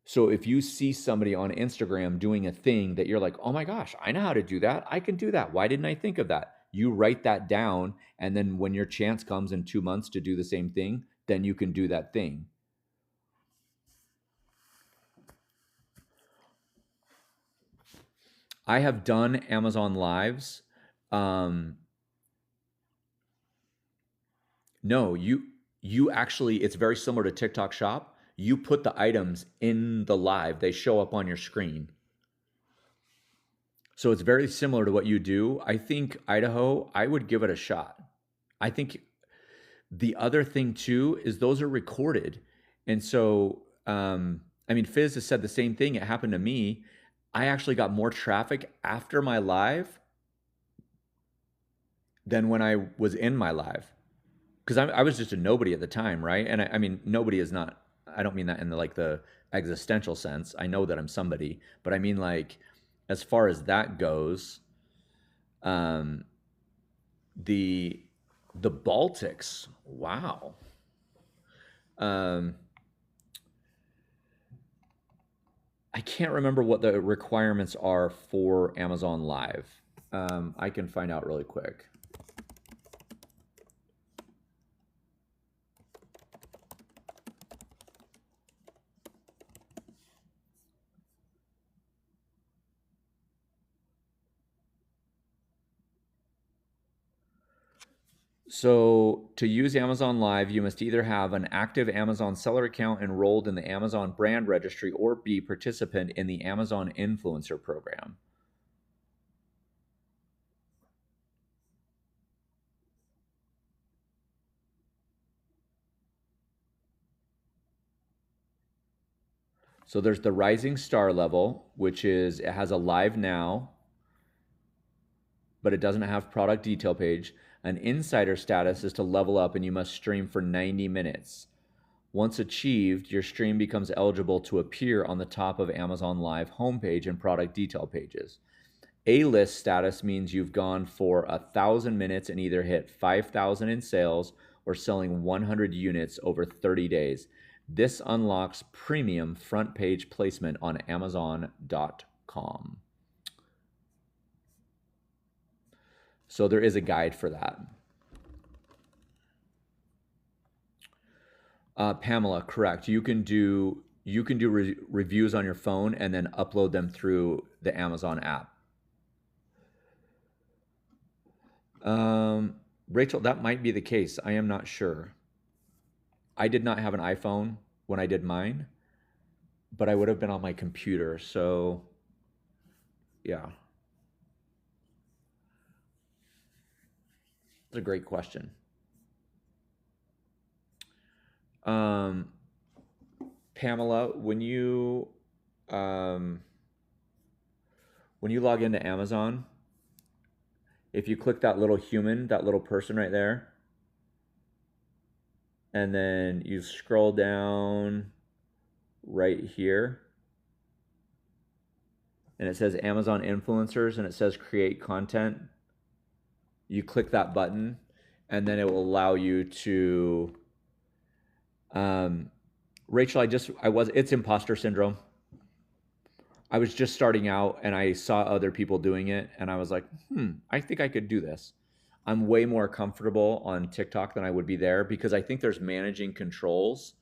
So if you see somebody on Instagram doing a thing that you're like, oh my gosh, I know how to do that. I can do that. Why didn't I think of that? You write that down. And then when your chance comes in 2 months to do the same thing, then you can do that thing. I have done Amazon Lives. No, you actually, it's very similar to TikTok Shop. You put the items in the live, they show up on your screen. So it's very similar to what you do. I think Idaho, I would give it a shot. I think the other thing too is those are recorded. And so, I mean, Fizz has said the same thing. It happened to me. I actually got more traffic after my live than when I was in my live. Because I was just a nobody at the time, right? And I mean, nobody is not, I don't mean that in the existential sense. I know that I'm somebody, but I mean like, as far as that goes, the Baltics, wow. I can't remember what the requirements are for Amazon Live. I can find out really quick. So to use Amazon Live, you must either have an active Amazon seller account enrolled in the Amazon brand registry or be participant in the Amazon influencer program. So there's the rising star level, which is, it has a live now, but it doesn't have product detail page. An insider status is to level up and you must stream for 90 minutes. Once achieved, your stream becomes eligible to appear on the top of Amazon Live homepage and product detail pages. A-list status means you've gone for 1,000 minutes and either hit 5,000 in sales or selling 100 units over 30 days. This unlocks premium front page placement on Amazon.com. So there is a guide for that. Pamela, correct. You can do reviews on your phone and then upload them through the Amazon app. Rachel, that might be the case. I am not sure. I did not have an iPhone when I did mine, but I would have been on my computer. So Yeah. That's a great question. Um, Pamela, um, when you log into Amazon, if you click that little human, that little person right there, and then you scroll down right here, and it says Amazon influencers, and it says create content, you click that button, and then it will allow you to. Rachel, it's imposter syndrome. I was just starting out and I saw other people doing it and I was like, I think I could do this. I'm way more comfortable on TikTok than I would be there because I think there's managing controls.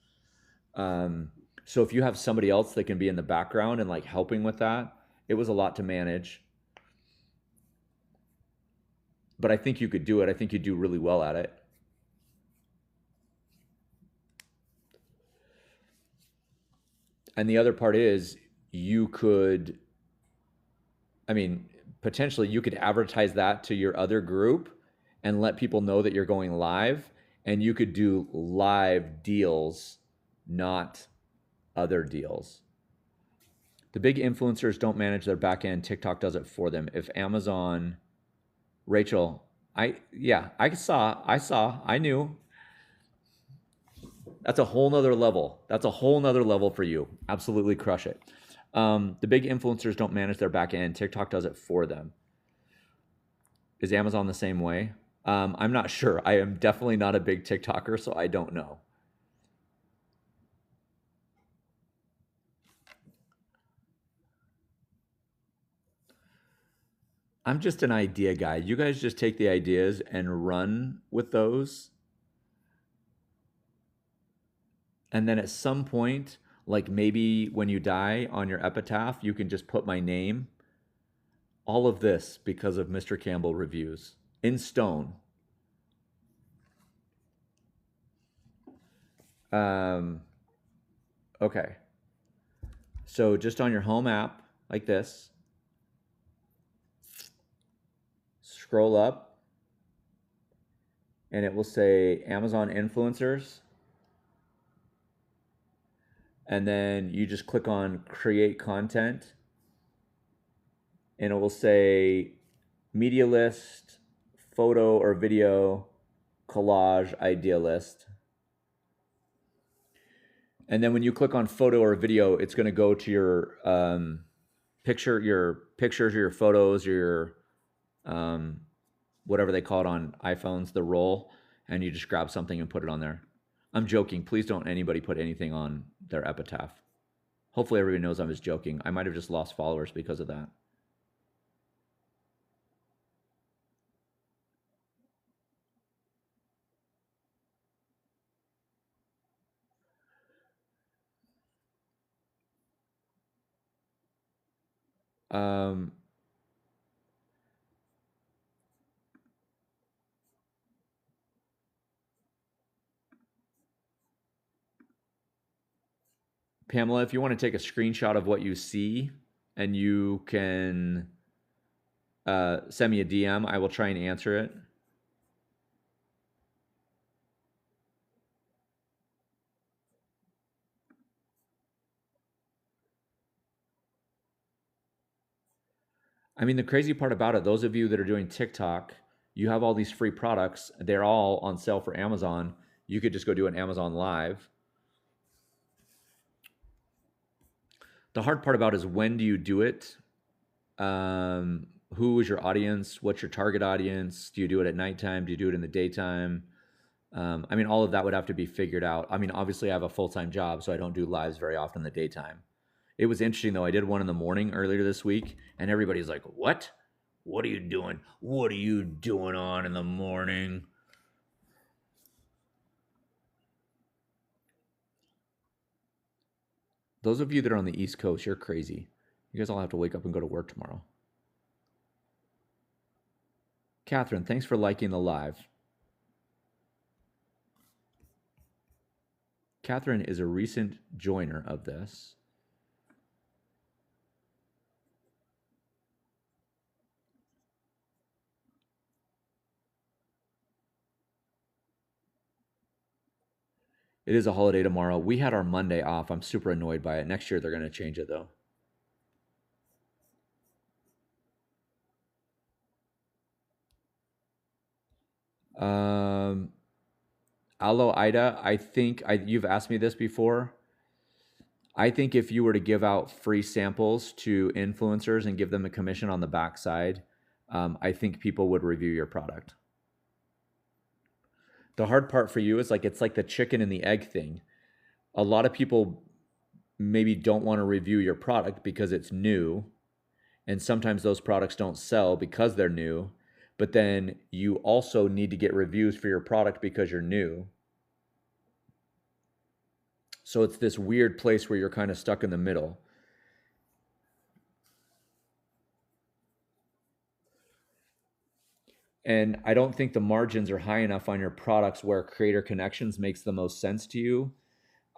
So if you have somebody else that can be in the background and like helping with that, it was a lot to manage. But I think you could do it. I think you do really well at it. And the other part is you could, I mean, potentially you could advertise that to your other group and let people know that you're going live, and you could do live deals, not other deals. The big influencers don't manage their back end. TikTok does it for them. If Amazon, Rachel, I knew. That's a whole nother level. That's a whole nother level for you. Absolutely crush it. The big influencers don't manage their back end. TikTok does it for them. Is Amazon the same way? I'm not sure. I am definitely not a big TikToker, so I don't know. I'm just an idea guy. You guys just take the ideas and run with those. And then at some point, like maybe when you die on your epitaph, you can just put my name. All of this because of Mr. Campbell reviews in stone. Um, okay. So just on your home app, like this, scroll up, and it will say Amazon influencers. And then you just click on create content, and it will say media list, photo or video, collage, idea list. And then when you click on photo or video, it's going to go to your your pictures, or your photos, or your whatever they call it on iPhones, the roll, and you just grab something and put it on there. I'm joking. Please don't anybody put anything on their epitaph. Hopefully everybody knows I'm just joking. I might have just lost followers because of that. Um, Pamela, if you want to take a screenshot of what you see and you can send me a DM, I will try and answer it. I mean, the crazy part about it, those of you that are doing TikTok, you have all these free products. They're all on sale for Amazon. You could just go do an Amazon Live. The hard part about it is when do you do it? Who is your audience? What's your target audience? Do you do it at nighttime? Do you do it in the daytime? I mean, all of that would have to be figured out. I mean, obviously, I have a full-time job, so I don't do lives very often in the daytime. It was interesting, though. I did one in the morning earlier this week, and everybody's like, what? What are you doing? What are you doing on in the morning? Those of you that are on the East Coast, you're crazy. You guys all have to wake up and go to work tomorrow. Catherine, thanks for liking the live. Catherine is a recent joiner of this. It is a holiday tomorrow. We had our Monday off. I'm super annoyed by it. Next year they're going to change it though. Aloe Ida, I think you've asked me this before. I think if you were to give out free samples to influencers and give them a commission on the backside, I think people would review your product. The hard part for you is like it's like the chicken and the egg thing. A lot of people maybe don't want to review your product because it's new, and sometimes those products don't sell because they're new, but then you also need to get reviews for your product because you're new. So it's this weird place where you're kind of stuck in the middle. And I don't think the margins are high enough on your products where Creator Connections makes the most sense to you.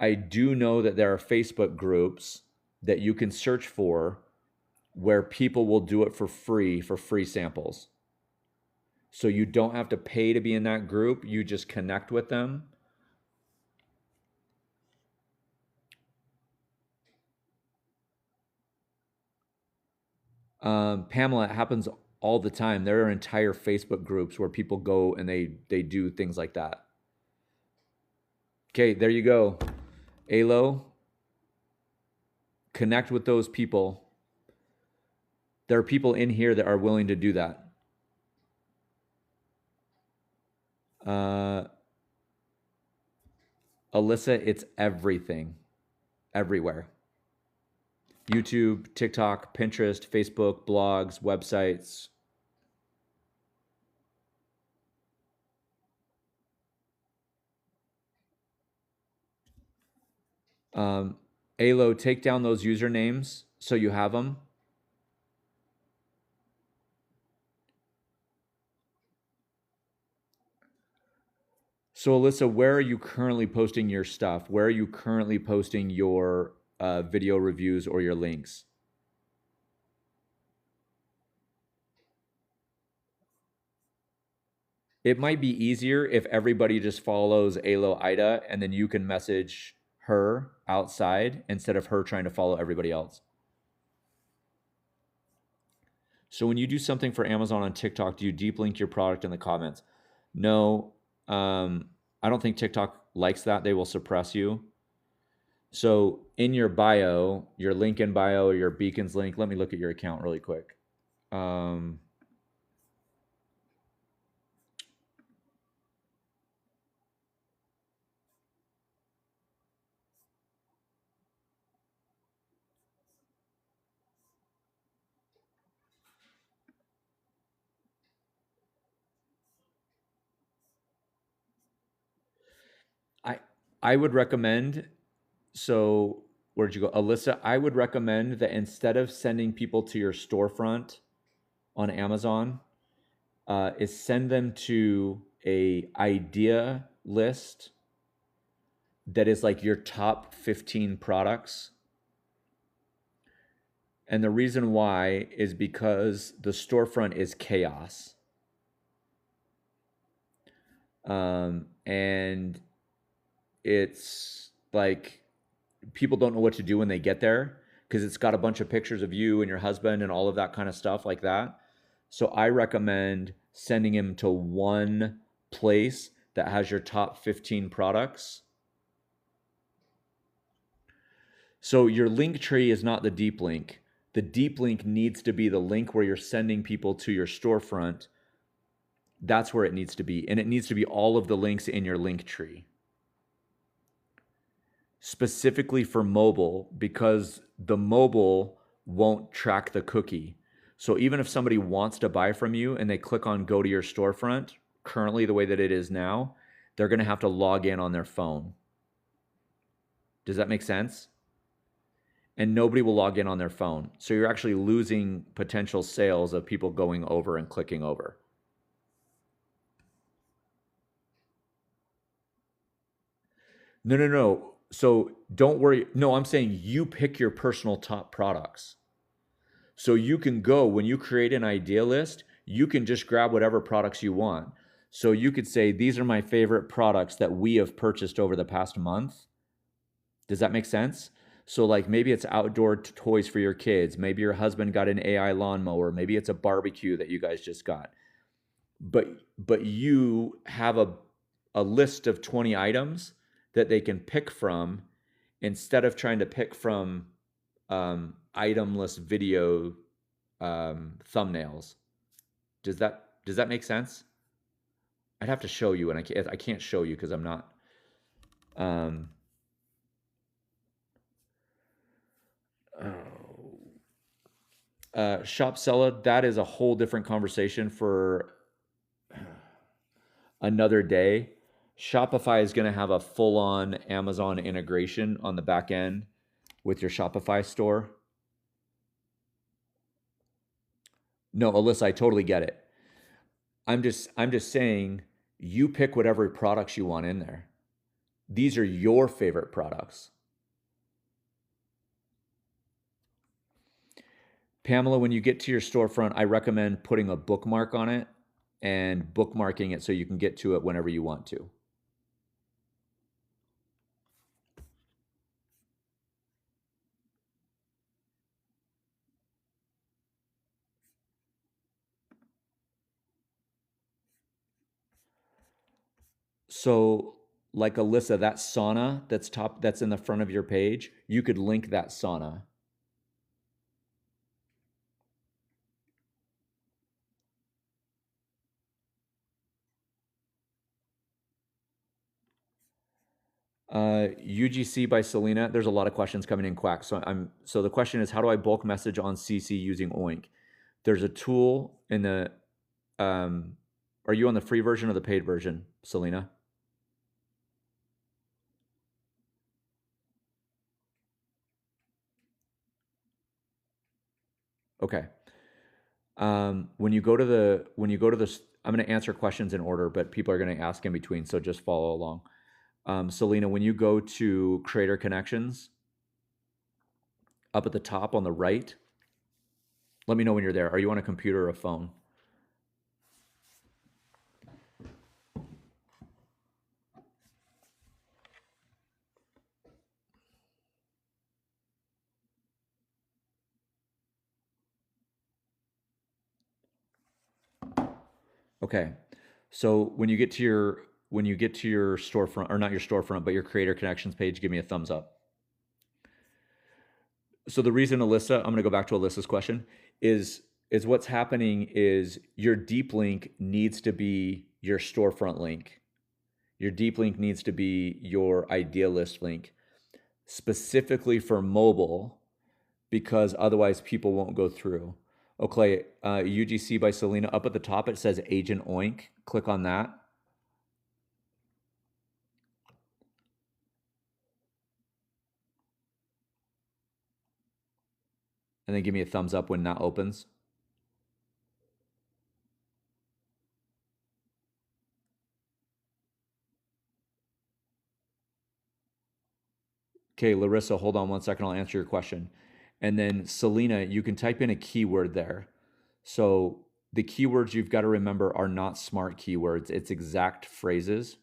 I do know that there are Facebook groups that you can search for where people will do it for free samples. So you don't have to pay to be in that group. You just connect with them. Pamela, it happens all the time. There are entire Facebook groups where people go and they do things like that. Okay, there you go. Alo, connect with those people. There are people in here that are willing to do that. Alyssa, it's everything, everywhere. YouTube, TikTok, Pinterest, Facebook, blogs, websites. Alo, take down those usernames so you have them. So Alyssa, where are you currently posting your stuff? Where are you currently posting your video reviews or your links? It might be easier if everybody just follows Alo Ida and then you can message her outside instead of her trying to follow everybody else. So when you do something for Amazon on TikTok, do you deep link your product in the comments? No, I don't think TikTok likes that. They will suppress you. So in your bio, your link in bio, or your beacons link, let me look at your account really quick. I would recommend, so where'd you go? Alyssa, I would recommend that instead of sending people to your storefront on Amazon, is send them to a idea list that is like your top 15 products. And the reason why is because the storefront is chaos. And it's like people don't know what to do when they get there because it's got a bunch of pictures of you and your husband and all of that kind of stuff like that. So I recommend sending him to one place that has your top 15 products. So your link tree is not the deep link. The deep link needs to be the link where you're sending people to your storefront. That's where it needs to be. And it needs to be all of the links in your link tree. Specifically for mobile, because the mobile won't track the cookie. So even if somebody wants to buy from you and they click on go to your storefront, currently the way that it is now, they're going to have to log in on their phone. Does that make sense? And nobody will log in on their phone. So you're actually losing potential sales of people going over and clicking over. No. So don't worry. No, I'm saying you pick your personal top products. So you can go, when you create an idea list, you can just grab whatever products you want. So you could say, these are my favorite products that we have purchased over the past month. Does that make sense? So like maybe it's outdoor toys for your kids. Maybe your husband got an AI lawnmower. Maybe it's a barbecue that you guys just got. But you have a list of 20 items that they can pick from instead of trying to pick from itemless video thumbnails. Does that make sense? I'd have to show you, and I can't show you because I'm not. Shopzilla, that is a whole different conversation for another day. Shopify is going to have a full-on Amazon integration on the back end with your Shopify store. No, Alyssa, I totally get it. I'm just saying you pick whatever products you want in there. These are your favorite products. Pamela, when you get to your storefront, I recommend putting a bookmark on it and bookmarking it so you can get to it whenever you want to. So like Alyssa, that sauna that's in the front of your page, you could link that sauna. UGC by Selena. There's a lot of questions coming in, Quack. So the question is, how do I bulk message on CC using Oink? There's a tool in the. Are you on the free version or the paid version, Selena? Okay. When you go to the, I'm going to answer questions in order, but people are going to ask in between, so just follow along. Selena, when you go to Creator Connections, up at the top on the right, let me know when you're there. Are you on a computer or a phone? Okay. So when you get to your storefront, or not your storefront, but your Creator Connections page, give me a thumbs up. So the reason, Alyssa, I'm going to go back to Alyssa's question, is what's happening is your deep link needs to be your storefront link. Your deep link needs to be your idea list link, specifically for mobile, because otherwise people won't go through. Okay, UGC by Selena, up at the top it says Agent Oink. Click on that. And then give me a thumbs up when that opens. Okay, Larissa, hold on one second. I'll answer your question. And then Selena, you can type in a keyword there. So the keywords you've got to remember are not smart keywords. It's exact phrases.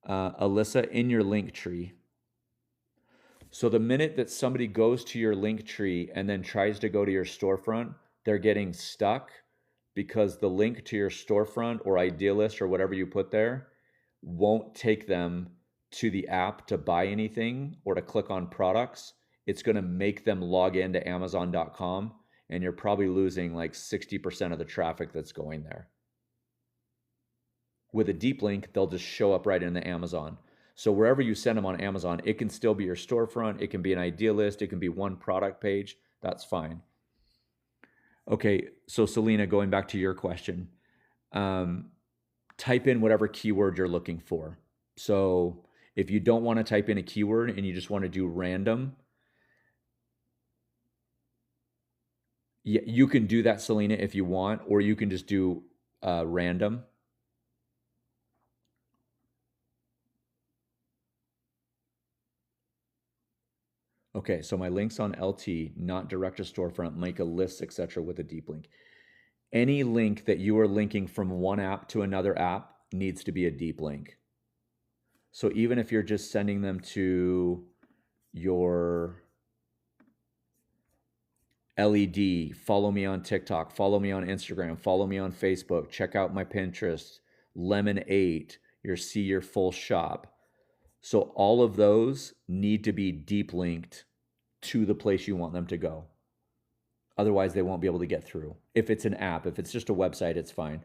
Alyssa, in your link tree. So the minute that somebody goes to your link tree and then tries to go to your storefront, they're getting stuck because the link to your storefront or idea list or whatever you put there won't take them to the app to buy anything or to click on products. It's going to make them log into Amazon.com, and you're probably losing like 60% of the traffic that's going there. With a deep link, they'll just show up right in the Amazon. So wherever you send them on Amazon, it can still be your storefront. It can be an idea list. It can be one product page. That's fine. Okay, so Selena, going back to your question, type in whatever keyword you're looking for. So if you don't want to type in a keyword and you just want to do random, yeah, you can do that, Selena, if you want, or you can just do random. Okay, so my links on LT, not direct to storefront, make a list, etc., with a deep link. Any link that you are linking from one app to another app needs to be a deep link. So even if you're just sending them to your LED, follow me on TikTok, follow me on Instagram, follow me on Facebook, check out my Pinterest, Lemon8, your see your full shop. So all of those need to be deep linked to the place you want them to go. Otherwise, they won't be able to get through. If it's an app, if it's just a website, it's fine.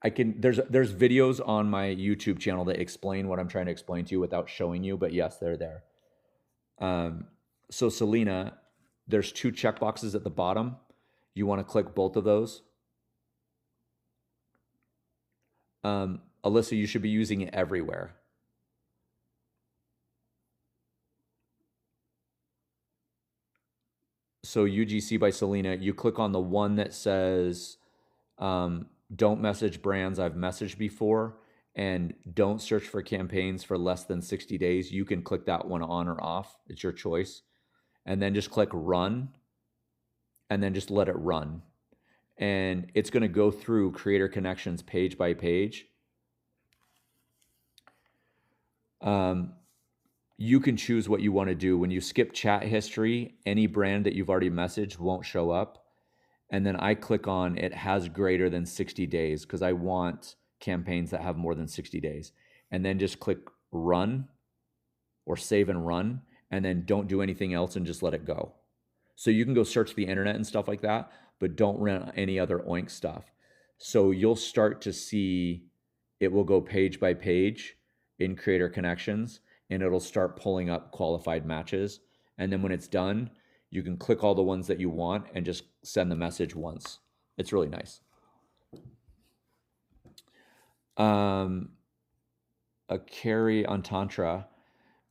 There's videos on my YouTube channel that explain what I'm trying to explain to you without showing you, but yes, they're there. So Selena, there's two checkboxes at the bottom. You want to click both of those. Alyssa, you should be using it everywhere. So UGC by Selena, you click on the one that says, don't message brands I've messaged before, and don't search for campaigns for less than 60 days. You can click that one on or off. It's your choice. And then just click run, and then just let it run. And it's going to go through Creator Connections page by page. You can choose what you want to do. When you skip chat history, any brand that you've already messaged won't show up. And then I click on it has greater than 60 days because I want campaigns that have more than 60 days. And then just click run or save and run, and then don't do anything else and just let it go. So you can go search the internet and stuff like that, but don't run any other Oink stuff. So you'll start to see it will go page by page in Creator Connections, and it'll start pulling up qualified matches. And then when it's done, you can click all the ones that you want and just send the message once. It's really nice. A carry on Tantra.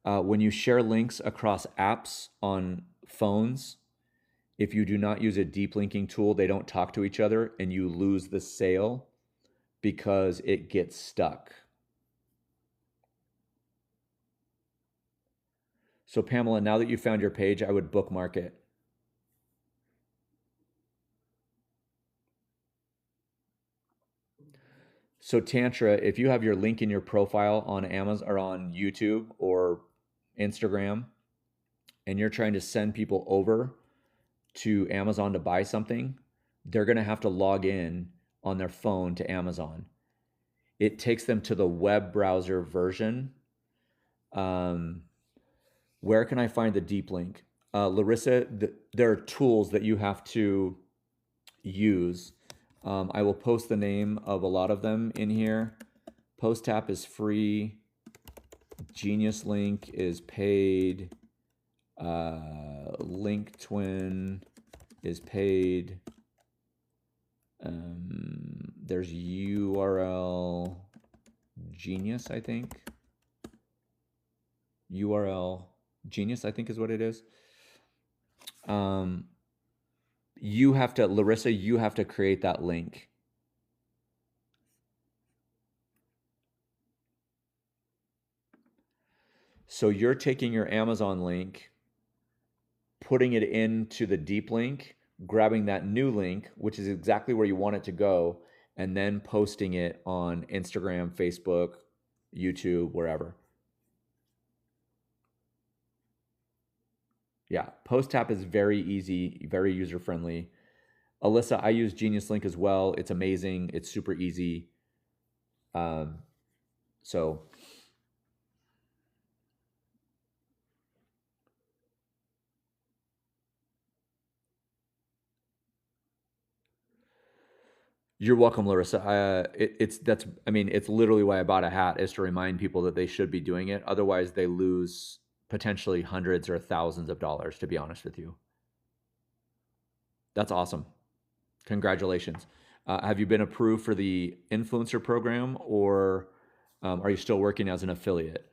When you share links across apps on phones, if you do not use a deep linking tool, they don't talk to each other and you lose the sale because it gets stuck. So Pamela, now that you found your page, I would bookmark it. So Tantra, if you have your link in your profile on Amazon or on YouTube or Instagram, and you're trying to send people over to Amazon to buy something, they're going to have to log in on their phone to Amazon. It takes them to the web browser version. Where can I find the deep link? Larissa, there are tools that you have to use. I will post the name of a lot of them in here. PostTap is free. Genius Link is paid. LinkTwin is paid. There's URL Genius, I think. URL Genius, I think is what it is. You have to, Larissa, you have to create that link. So you're taking your Amazon link, putting it into the deep link, grabbing that new link, which is exactly where you want it to go, and then posting it on Instagram, Facebook, YouTube, wherever. Yeah, PostTap is very easy, very user-friendly. Alyssa, I use Genius Link as well. It's amazing. It's super easy. So you're welcome, Larissa. It's literally why I bought a hat, is to remind people that they should be doing it. Otherwise, they lose potentially hundreds or thousands of dollars, to be honest with you. That's awesome. Congratulations. Have you been approved for the influencer program, or are you still working as an affiliate?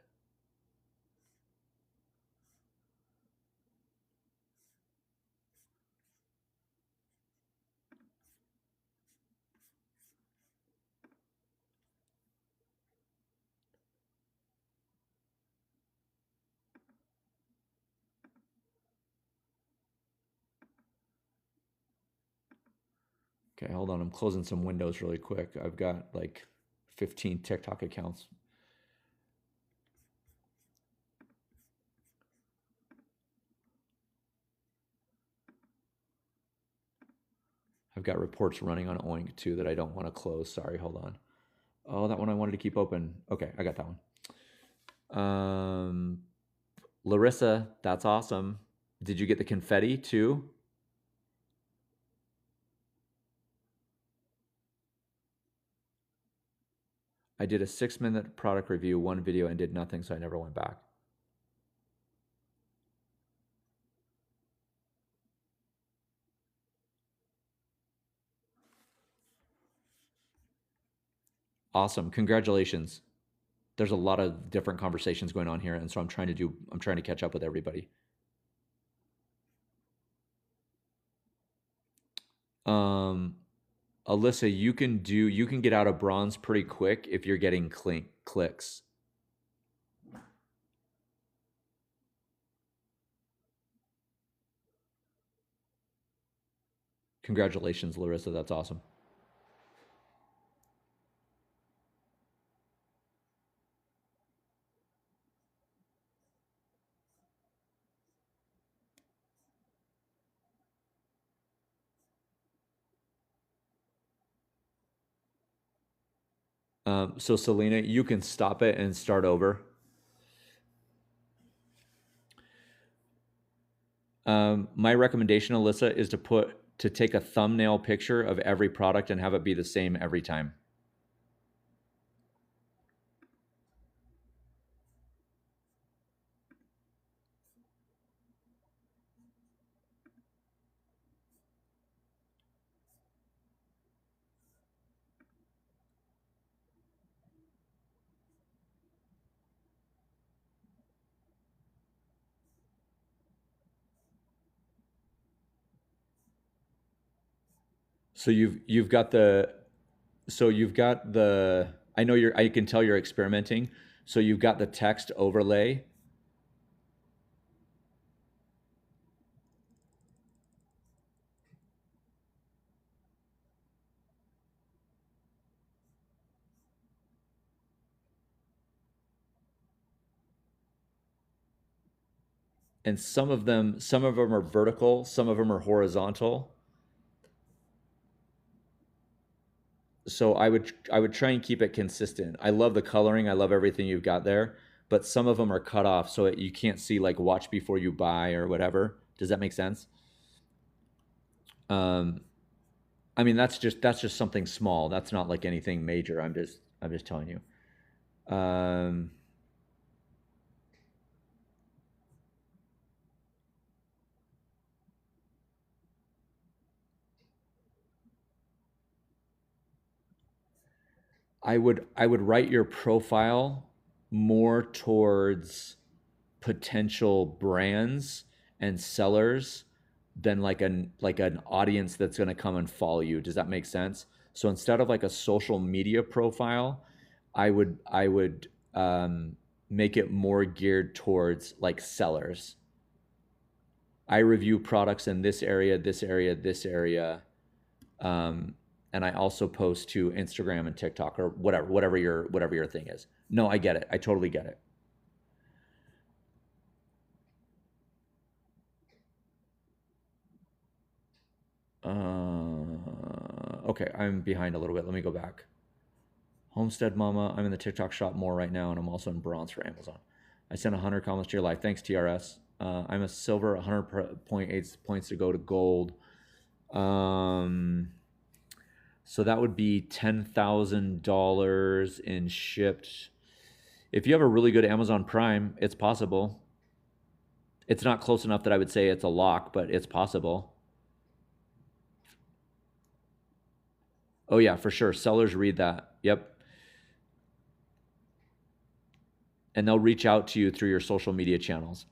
Okay, hold on. I'm closing some windows really quick. I've got like 15 TikTok accounts. I've got reports running on Oink too that I don't want to close. Sorry, hold on. Oh, that one I wanted to keep open. Okay, I got that one. Larissa, that's awesome. Did you get the confetti too? I did a 6-minute product review, one video, and did nothing, so I never went back. Awesome. Congratulations. There's a lot of different conversations going on here, and so I'm trying to catch up with everybody. Alyssa, you can get out of bronze pretty quick if you're getting clicks. Congratulations, Larissa. That's awesome. So Selena, you can stop it and start over. My recommendation, Alyssa, is to take a thumbnail picture of every product and have it be the same every time. So you've got the I can tell you're experimenting. So you've got the text overlay. And some of them are vertical, some of them are horizontal. So I would try and keep it consistent. I love the coloring, I love everything you've got there, but some of them are cut off so you can't see like watch before you buy or whatever. Does that make sense? Um, I mean that's just something small. That's not like anything major. I'm just telling you. Um, I would write your profile more towards potential brands and sellers than like an audience that's going to come and follow you. Does that make sense? So instead of like a social media profile, I would make it more geared towards like sellers. I review products in this area, this area, this area. Um, and I also post to Instagram and TikTok or whatever your thing is. No, I get it. I totally get it. Okay, I'm behind a little bit. Let me go back. Homestead Mama, I'm in the TikTok shop more right now, and I'm also in bronze for Amazon. I sent 100 comments to your live. Thanks, TRS. I'm a silver, 100.8 points to go to gold. So that would be $10,000 in shipped. If you have a really good Amazon Prime, it's possible. It's not close enough that I would say it's a lock, but it's possible. Oh yeah, for sure. Sellers read that. Yep. And they'll reach out to you through your social media channels.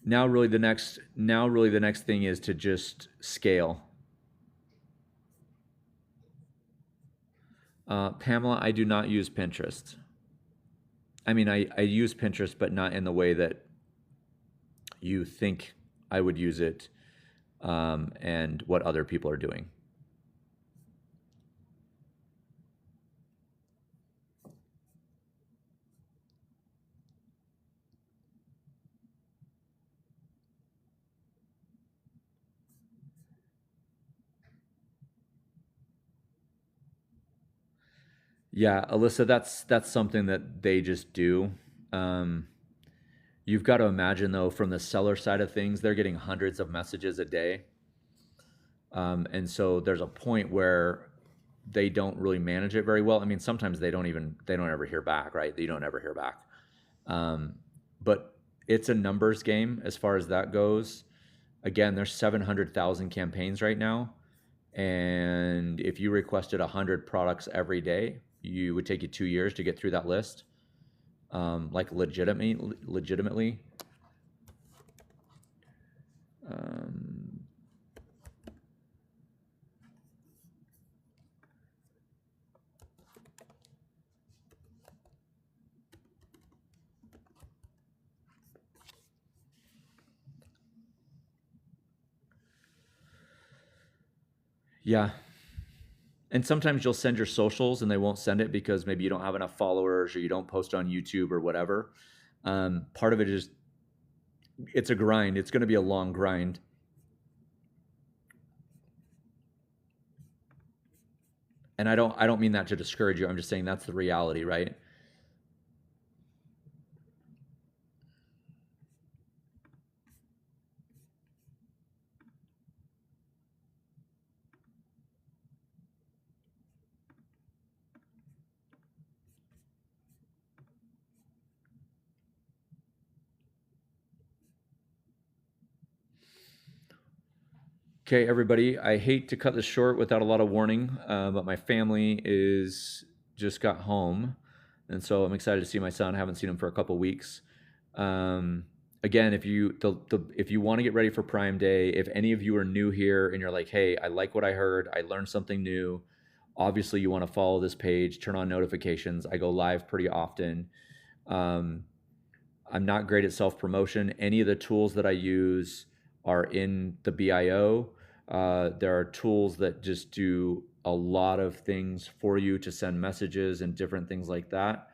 Now really the next thing is to just scale. Pamela, I do not use Pinterest. I mean, I use Pinterest, but not in the way that you think I would use it, and what other people are doing. Yeah, Alyssa, that's something that they just do. Um, you've got to imagine though, from the seller side of things, they're getting hundreds of messages a day, and so there's a point where they don't really manage it very well. I mean, sometimes they don't ever hear back, right? You don't ever hear back. Um, but it's a numbers game as far as that goes. Again, there's 700,000 campaigns right now, and if you requested 100 products every day, you would take you 2 years to get through that list. Like legitimately. Um, yeah. And sometimes you'll send your socials and they won't send it because maybe you don't have enough followers or you don't post on YouTube or whatever. Part of it is it's a grind. It's going to be a long grind. And I don't mean that to discourage you. I'm just saying that's the reality, right? Okay, everybody. I hate to cut this short without a lot of warning, but my family is just got home, and so I'm excited to see my son. I haven't seen him for a couple weeks. Um, Again, if you want to get ready for Prime Day, if any of you are new here and you're like, hey, I like what I heard, I learned something new. Obviously, you want to follow this page, turn on notifications. I go live pretty often. Um, I'm not great at self promotion. Any of the tools that I use are in the BIO. There are tools that just do a lot of things for you to send messages and different things like that.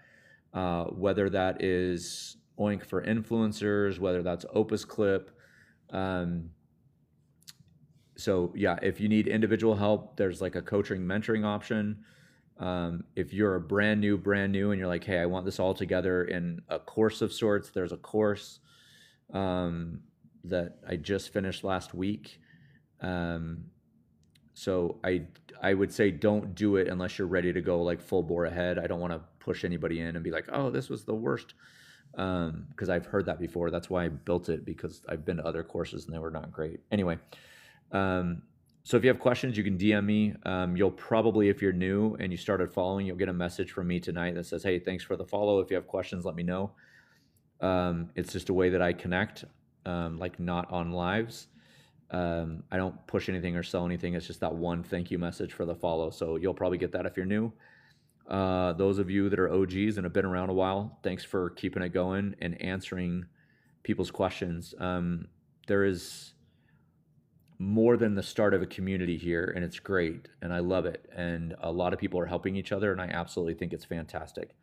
Whether that is Oink for influencers, whether that's Opus Clip. Um, so yeah, if you need individual help, there's like a coaching mentoring option. If you're a brand new, and you're like, hey, I want this all together in a course of sorts, there's a course that I just finished last week. So I would say don't do it unless you're ready to go like full bore ahead. I don't want to push anybody in and be like, oh, this was the worst, because I've heard that before. That's why I built it, because I've been to other courses and they were not great. Anyway, so if you have questions, you can DM me. You'll probably, if you're new and you started following, you'll get a message from me tonight that says, hey, thanks for the follow. If you have questions, let me know. It's just a way that I connect, like not on lives. I don't push anything or sell anything. It's just that one thank you message for the follow. So you'll probably get that if you're new. Those of you that are OGs and have been around a while, thanks for keeping it going and answering people's questions. There is more than the start of a community here, and it's great, and I love it. And a lot of people are helping each other, and I absolutely think it's fantastic.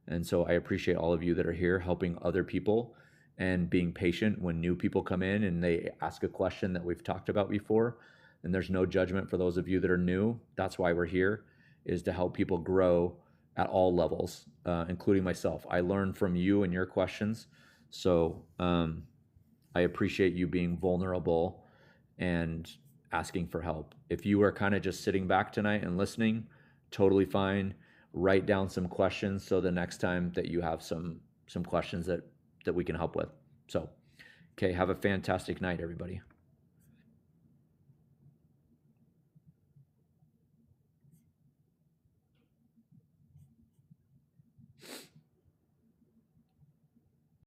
And so I appreciate all of you that are here helping other people and being patient when new people come in and they ask a question that we've talked about before. And there's no judgment for those of you that are new. That's why we're here, is to help people grow at all levels, including myself. I learn from you and your questions. So I appreciate you being vulnerable and asking for help. If you are kind of just sitting back tonight and listening, totally fine. Write down some questions so the next time that you have some questions that we can help with. So, okay, have a fantastic night, everybody.